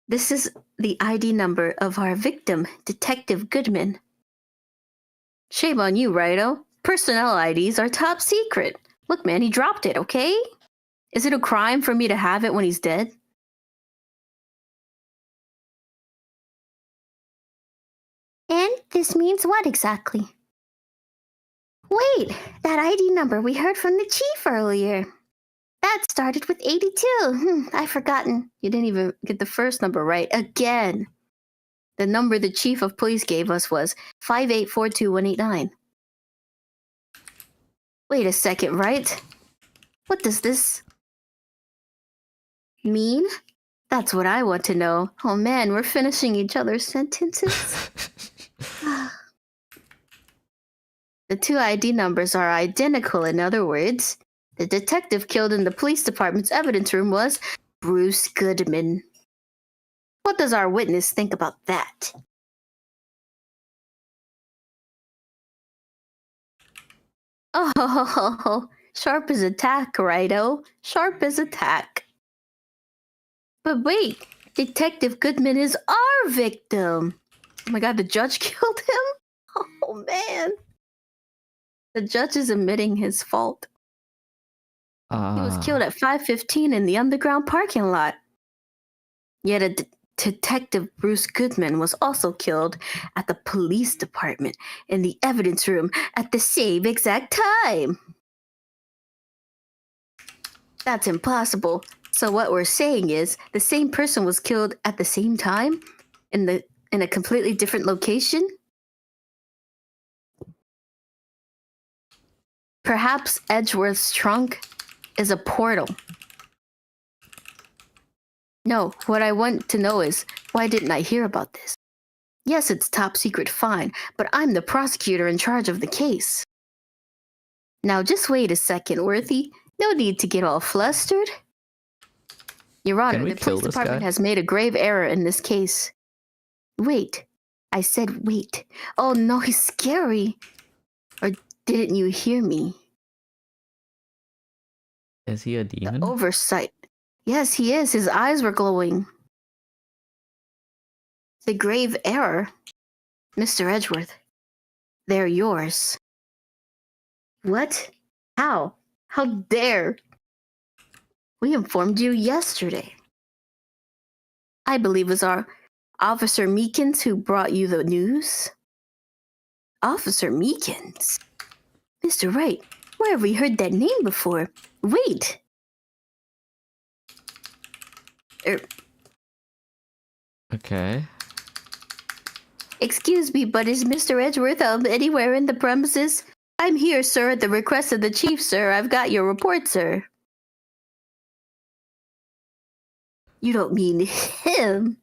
This is the ID number of our victim, Detective Goodman. Shame on you, Righto. Personnel IDs are top secret. Look, man, he dropped it, okay? Is it a crime for me to have it when he's dead? And this means what exactly? Wait, that ID number we heard from the chief earlier. That started with 82. I've forgotten. You didn't even get the first number right again. The number the chief of police gave us was 5842189. Wait a second, right? What does this mean? That's what I want to know. Oh man, we're finishing each other's sentences. The 2 ID numbers are identical, in other words. The detective killed in the police department's evidence room was Bruce Goodman. What does our witness think about that? Oh, sharp as a tack, Righto. Sharp as a tack. But wait, Detective Goodman is our victim. Oh my god, the judge killed him? Oh man. The judge is admitting his fault. He was killed at 5:15 in the underground parking lot. Yet a Detective Bruce Goodman was also killed at the police department in the evidence room at the same exact time. That's impossible. So what we're saying is the same person was killed at the same time in a completely different location? Perhaps Edgeworth's trunk is a portal. No, what I want to know is, why didn't I hear about this? Yes, it's top secret, fine, but I'm the prosecutor in charge of the case. Now just wait a second, Worthy. No need to get all flustered. Your Honor, Can we the kill police this department guy? has made a grave error in this case. Wait. I said wait. Oh no, he's scary. Or didn't you hear me? Is he a The demon? oversight. Yes, he is. His eyes were glowing. The grave error. Mr. Edgeworth. They're yours. What? How? How dare? We informed you yesterday. I believe it was our Officer Meekins who brought you the news. Officer Meekins? Mr. Wright, where have we heard that name before? Wait! Okay. Excuse me, but is Mr. Edgeworth anywhere in the premises? I'm here, sir, at the request of the chief, sir. I've got your report, sir. You don't mean him?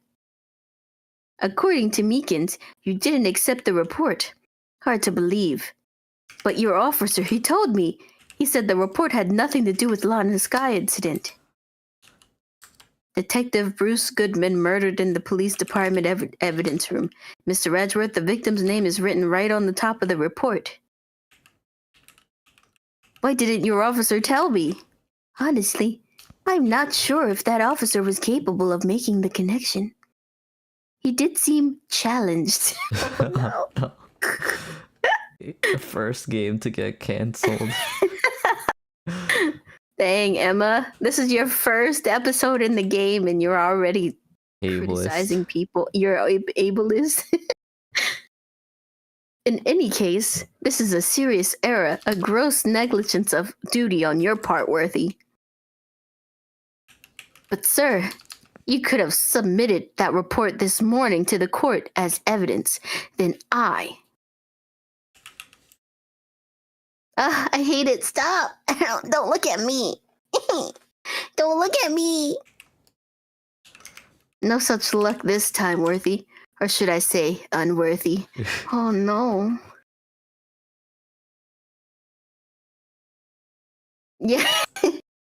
According to Meekins, you didn't accept the report. Hard to believe. But your officer, he told me. He said the report had nothing to do with Law in the Sky incident. Detective Bruce Goodman murdered in the police department evidence room. Mr. Edgeworth, the victim's name is written right on the top of the report. Why didn't your officer tell me? Honestly, I'm not sure if that officer was capable of making the connection. He did seem challenged. Oh, no. The first game to get cancelled. Dang, Emma, this is your first episode in the game, and you're already criticizing Ableist. people. You're ableist. In any case, this is a serious error, a gross negligence of duty on your part, Worthy. But, sir, you could have submitted that report this morning to the court as evidence. Then I hate it. Stop. Don't look at me. Don't look at me. No such luck this time, Worthy. Or should I say, unworthy. Oh, no. Yeah,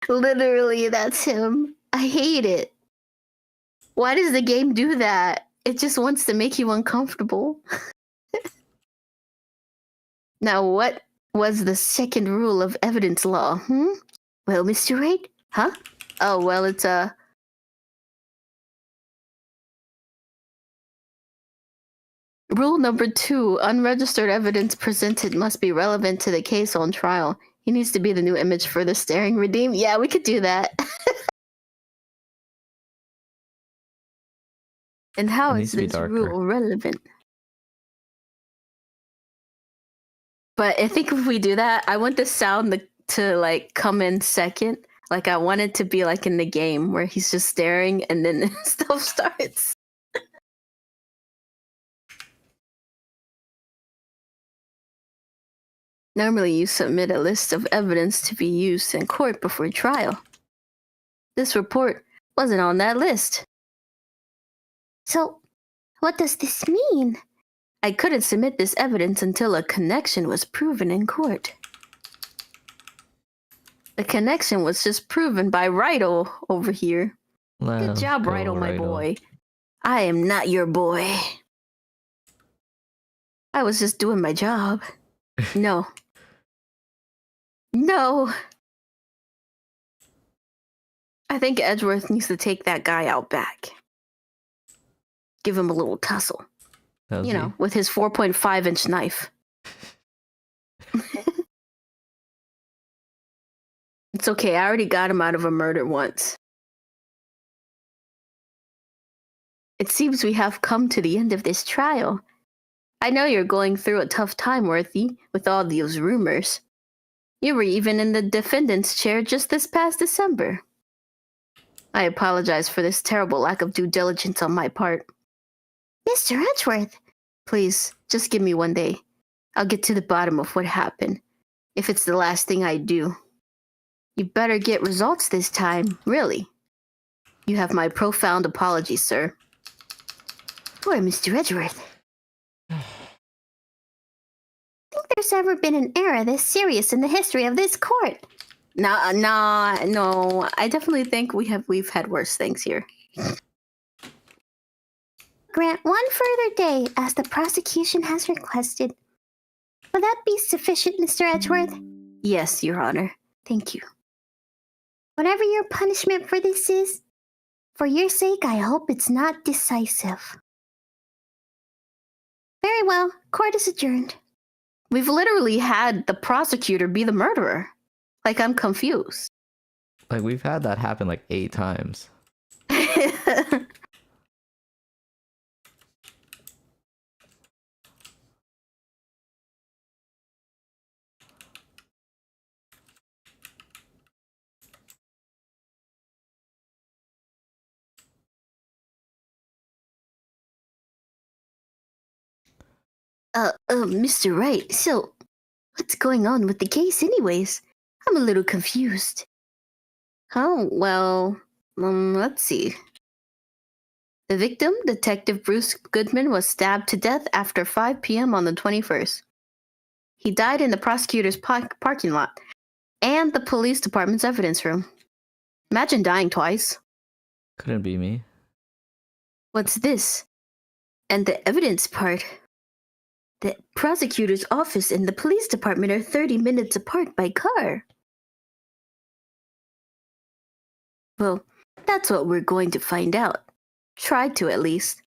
literally, that's him. I hate it. Why does the game do that? It just wants to make you uncomfortable. Now, what was the second rule of evidence law? Well, Mr. Wright? Huh? Oh, well, it's Rule number 2, unregistered evidence presented must be relevant to the case on trial. He needs to be the new image for the staring redeem. Yeah, we could do that. And how It is needs to be this darker. rule relevant? But I think if we do that, I want the sound to like come in second. Like I want it to be like in the game where he's just staring and then stuff starts. Normally you submit a list of evidence to be used in court before trial. This report wasn't on that list. So, what does this mean? I couldn't submit this evidence until a connection was proven in court. The connection was just proven by Rido over here. Good job, Rido, my boy. I am not your boy. I was just doing my job. No. No. I think Edgeworth needs to take that guy out back. Give him a little tussle. Does You know, with his 4.5-inch knife. It's okay, I already got him out of a murder once. It seems we have come to the end of this trial. I know you're going through a tough time, Worthy, with all those rumors. You were even in the defendant's chair just this past December. I apologize for this terrible lack of due diligence on my part. Mr. Edgeworth, Please, just give me one day. I'll get to the bottom of what happened, if it's the last thing I do. You better get results this time, really. You have my profound apologies, sir. poor Mr. Edgeworth. Think there's ever been an error this serious in the history of this court? No. I definitely think we've had worse things here. Grant one further day, as the prosecution has requested. Will that be sufficient, Mr. Edgeworth? Yes, Your Honor. Thank you. Whatever your punishment for this is, for your sake, I hope it's not decisive. Very well, court is adjourned. We've literally had the prosecutor be the murderer. Like, I'm confused. Like we've had that happen like 8 times. Mr. Wright, so what's going on with the case anyways? I'm a little confused. Oh, well, let's see. The victim, Detective Bruce Goodman, was stabbed to death after 5 p.m. on the 21st. He died in the prosecutor's parking lot and the police department's evidence room. Imagine dying twice. Couldn't be me. What's this? And the evidence part. The prosecutor's office and the police department are 30 minutes apart by car. Well, that's what we're going to find out. Try to, at least.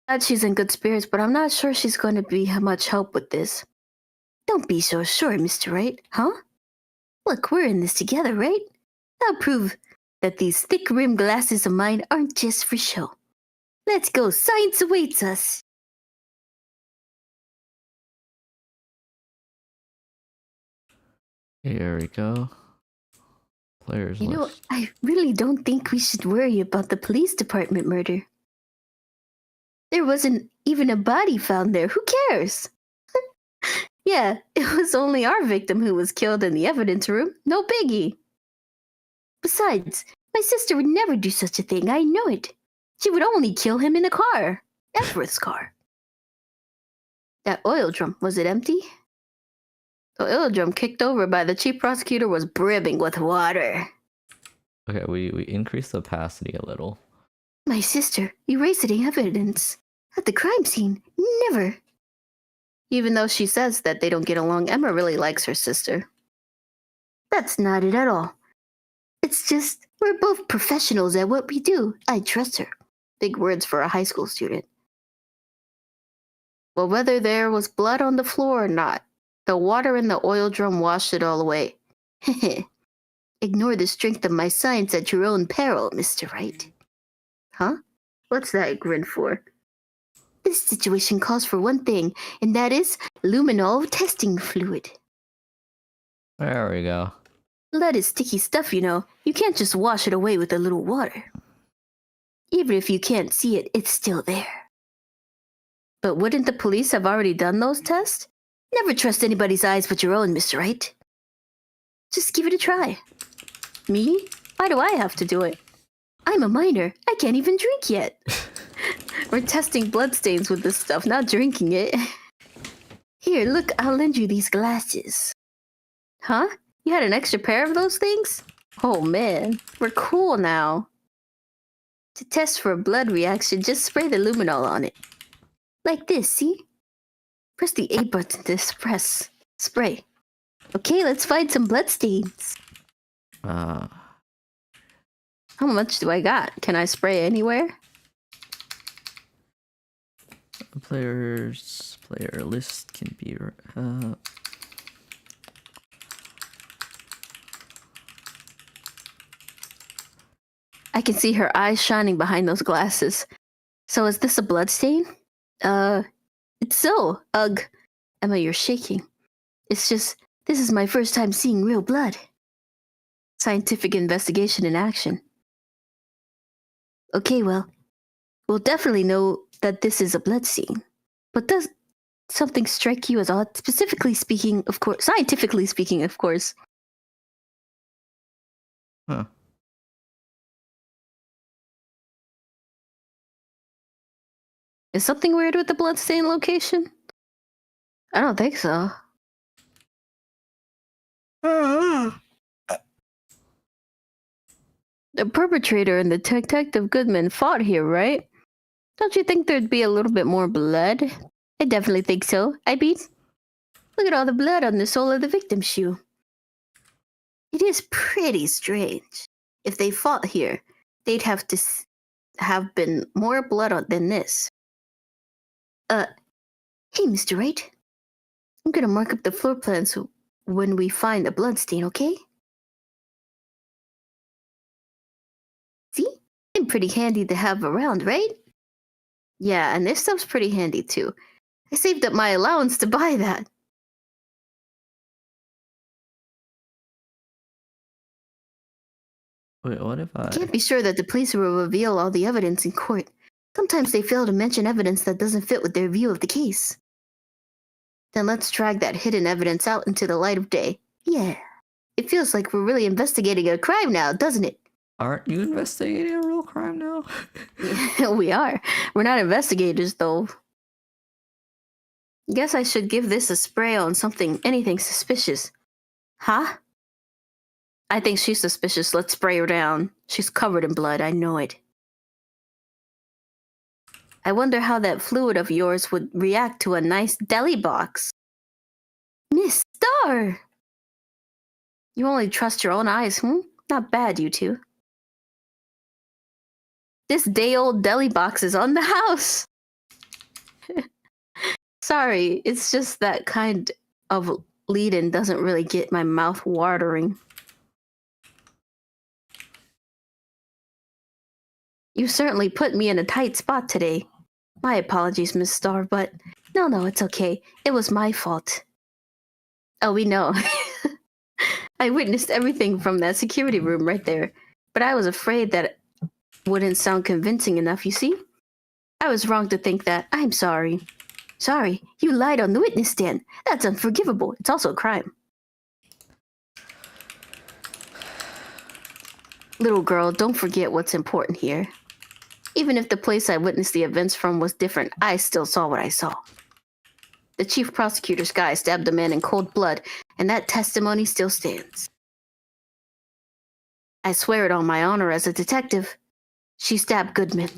Glad she's in good spirits, but I'm not sure she's going to be much help with this. Don't be so sure, Mr. Wright, huh? Look, we're in this together, right? I'll prove that these thick-rimmed glasses of mine aren't just for show. Let's go, science awaits us. Here we go. Players You know, list. I really don't think we should worry about the police department murder. There wasn't even a body found there. Who cares? Yeah, it was only our victim who was killed in the evidence room. No biggie. Besides, my sister would never do such a thing. I know it. She would only kill him in a car. Everett's car. That oil drum, was it empty? The oil drum kicked over by the chief prosecutor was brimming with water. Okay, we increased the opacity a little. My sister erasing evidence at the crime scene. Never. Even though she says that they don't get along, Emma really likes her sister. That's not it at all. It's just we're both professionals at what we do. I trust her. Big words for a high school student. Well, whether there was blood on the floor or not, the water in the oil drum washed it all away. Ignore the strength of my science at your own peril, Mr. Wright. Huh? What's that grin for? This situation calls for one thing, and that is luminol testing fluid. There we go. Lead is sticky stuff, you know. You can't just wash it away with a little water. Even if you can't see it, it's still there. But wouldn't the police have already done those tests? Never trust anybody's eyes but your own, Mr. Wright. Just give it a try. Me? Why do I have to do it? I'm a minor. I can't even drink yet. We're testing bloodstains with this stuff, not drinking it. Here, look, I'll lend you these glasses. Huh? You had an extra pair of those things? Oh man, we're cool now. To test for a blood reaction, just spray the luminol on it. Like this, see? Press the A button to press. Spray. Okay, let's find some bloodstains. Uh, How much do I got? Can I spray anywhere? player list can be. I can see her eyes shining behind those glasses. So is this a bloodstain? It's so. Ugh. Emma, you're shaking. It's just, this is my first time seeing real blood. Scientific investigation in action. Okay, well, we'll definitely know that this is a blood scene. But does something strike you as odd? Specifically speaking, of course, scientifically speaking, of course. Huh. Is something weird with the bloodstain location? I don't think so. The perpetrator and the Detective Goodman fought here, right? Don't you think there'd be a little bit more blood? I definitely think so. I mean, look at all the blood on the sole of the victim's shoe. It is pretty strange. If they fought here, they'd have to have been more blood than this. Hey, Mr. Wright. I'm gonna mark up the floor plan so when we find a bloodstain, okay? See? I'm pretty handy to have around, right? Yeah, and this stuff's pretty handy too. I saved up my allowance to buy that. Wait, what if I? Can't be sure that the police will reveal all the evidence in court. Sometimes they fail to mention evidence that doesn't fit with their view of the case. Then let's drag that hidden evidence out into the light of day. Yeah. It feels like we're really investigating a crime now, doesn't it? Aren't you investigating a real crime now? Yeah, we are. We're not investigators, though. Guess I should give this a spray on anything suspicious. Huh? I think she's suspicious. Let's spray her down. She's covered in blood, I know it. I wonder how that fluid of yours would react to a nice deli box. Miss Star! You only trust your own eyes, Not bad, you two. This day-old deli box is on the house. Sorry, it's just that kind of lead-in doesn't really get my mouth watering. You certainly put me in a tight spot today. My apologies, Miss Starr, but no, it's okay. It was my fault. Oh, we know. I witnessed everything from that security room right there, but I was afraid that it wouldn't sound convincing enough, you see? I was wrong to think that. I'm sorry. Sorry, you lied on the witness stand. That's unforgivable. It's also a crime. Little girl, don't forget what's important here. Even if the place I witnessed the events from was different, I still saw what I saw. The chief prosecutor's guy stabbed a man in cold blood, and that testimony still stands. I swear it on my honor as a detective. She stabbed Goodman.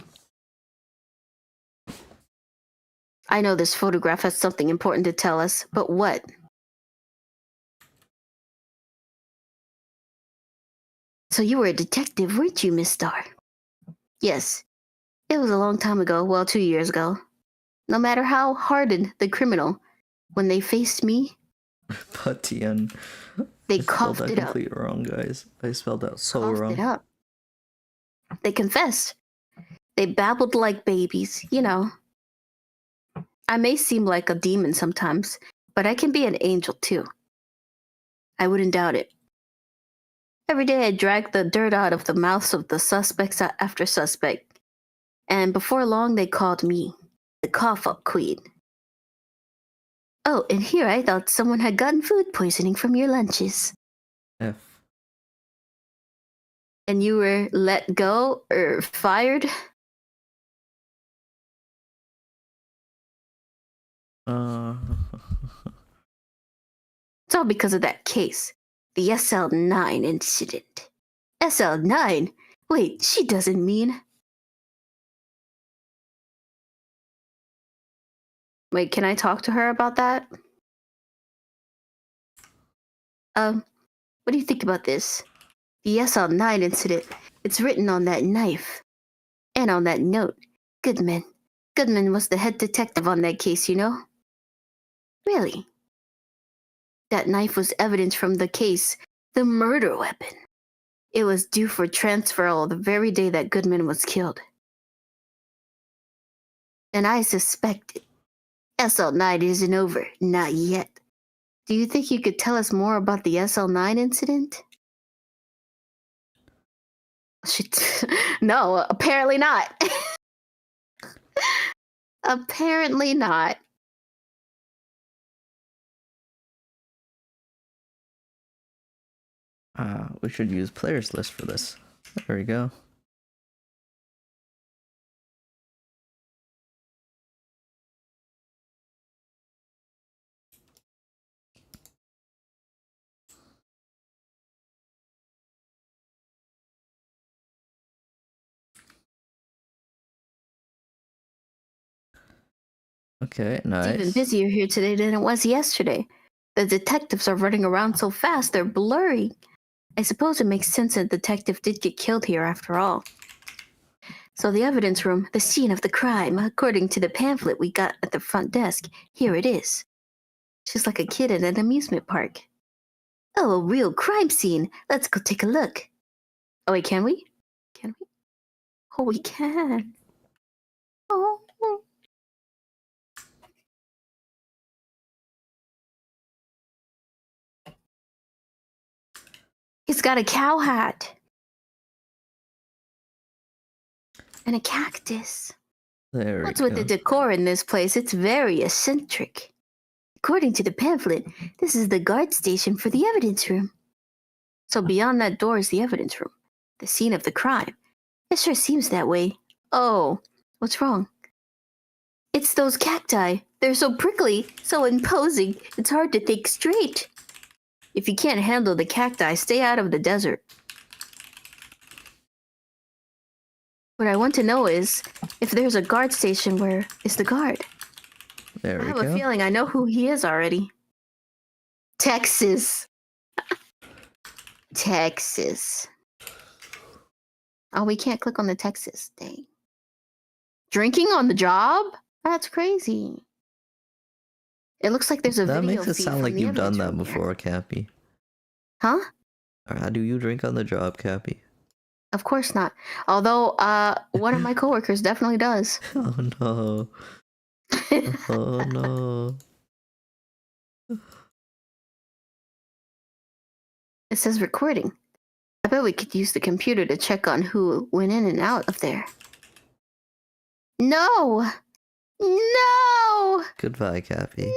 I know this photograph has something important to tell us, but what? So you were a detective, weren't you, Miss Starr? Yes. It was a long time ago, well, 2 years ago. No matter how hardened the criminal, when they faced me, Patian. they I spelled coughed that it up. completely wrong, guys. I spelled that so Coughed wrong. it up. They confessed. They babbled like babies, you know. I may seem like a demon sometimes, but I can be an angel too. I wouldn't doubt it. Every day I dragged the dirt out of the mouths of the suspects after suspect, and before long they called me the cough-up queen. Oh, and here I thought someone had gotten food poisoning from your lunches. F. And you were let go or fired? It's all because of that case, the SL9 incident. SL9? Wait, she doesn't mean... Wait, can I talk to her about that? What do you think about this? The SL9 incident. It's written on that knife. And on that note. Goodman. Goodman was the head detective on that case, you know? Really? That knife was evidence from the case. The murder weapon. It was due for transferal the very day that Goodman was killed. And I suspected. SL9 isn't over. Not yet. Do you think you could tell us more about the SL9 incident? No, apparently not. Apparently not. We should use players list for this. There we go. Okay, nice. It's even busier here today than it was yesterday. The detectives are running around so fast they're blurry. I suppose it makes sense that the detective did get killed here after all. So the evidence room, the scene of the crime, according to the pamphlet we got at the front desk, here it is. She's like a kid at an amusement park. Oh, a real crime scene. Let's go take a look. Oh wait, can we? Can we? Oh, we can. Oh. He's got a cow hat. And a cactus. There What's we with go. the decor in this place? It's very eccentric. According to the pamphlet, this is the guard station for the evidence room. So beyond that door is the evidence room, the scene of the crime. It sure seems that way. Oh, what's wrong? It's those cacti. They're so prickly, so imposing, it's hard to think straight. If you can't handle the cacti, stay out of the desert. What I want to know is, if there's a guard station, where is the guard? There I we have go. a feeling I know who he is already. Texas. Texas. Oh, we can't click on the Texas. Dang. Drinking on the job? That's crazy. It looks like there's a That video makes it feed sound from like the you've done evidence that room here. before, Cappy. Huh? Or how do you drink on the job, Cappy? Of course not. Although, one of my coworkers definitely does. Oh no. Oh no. It says recording. I bet we could use the computer to check on who went in and out of there. No! No! Goodbye, Cappy.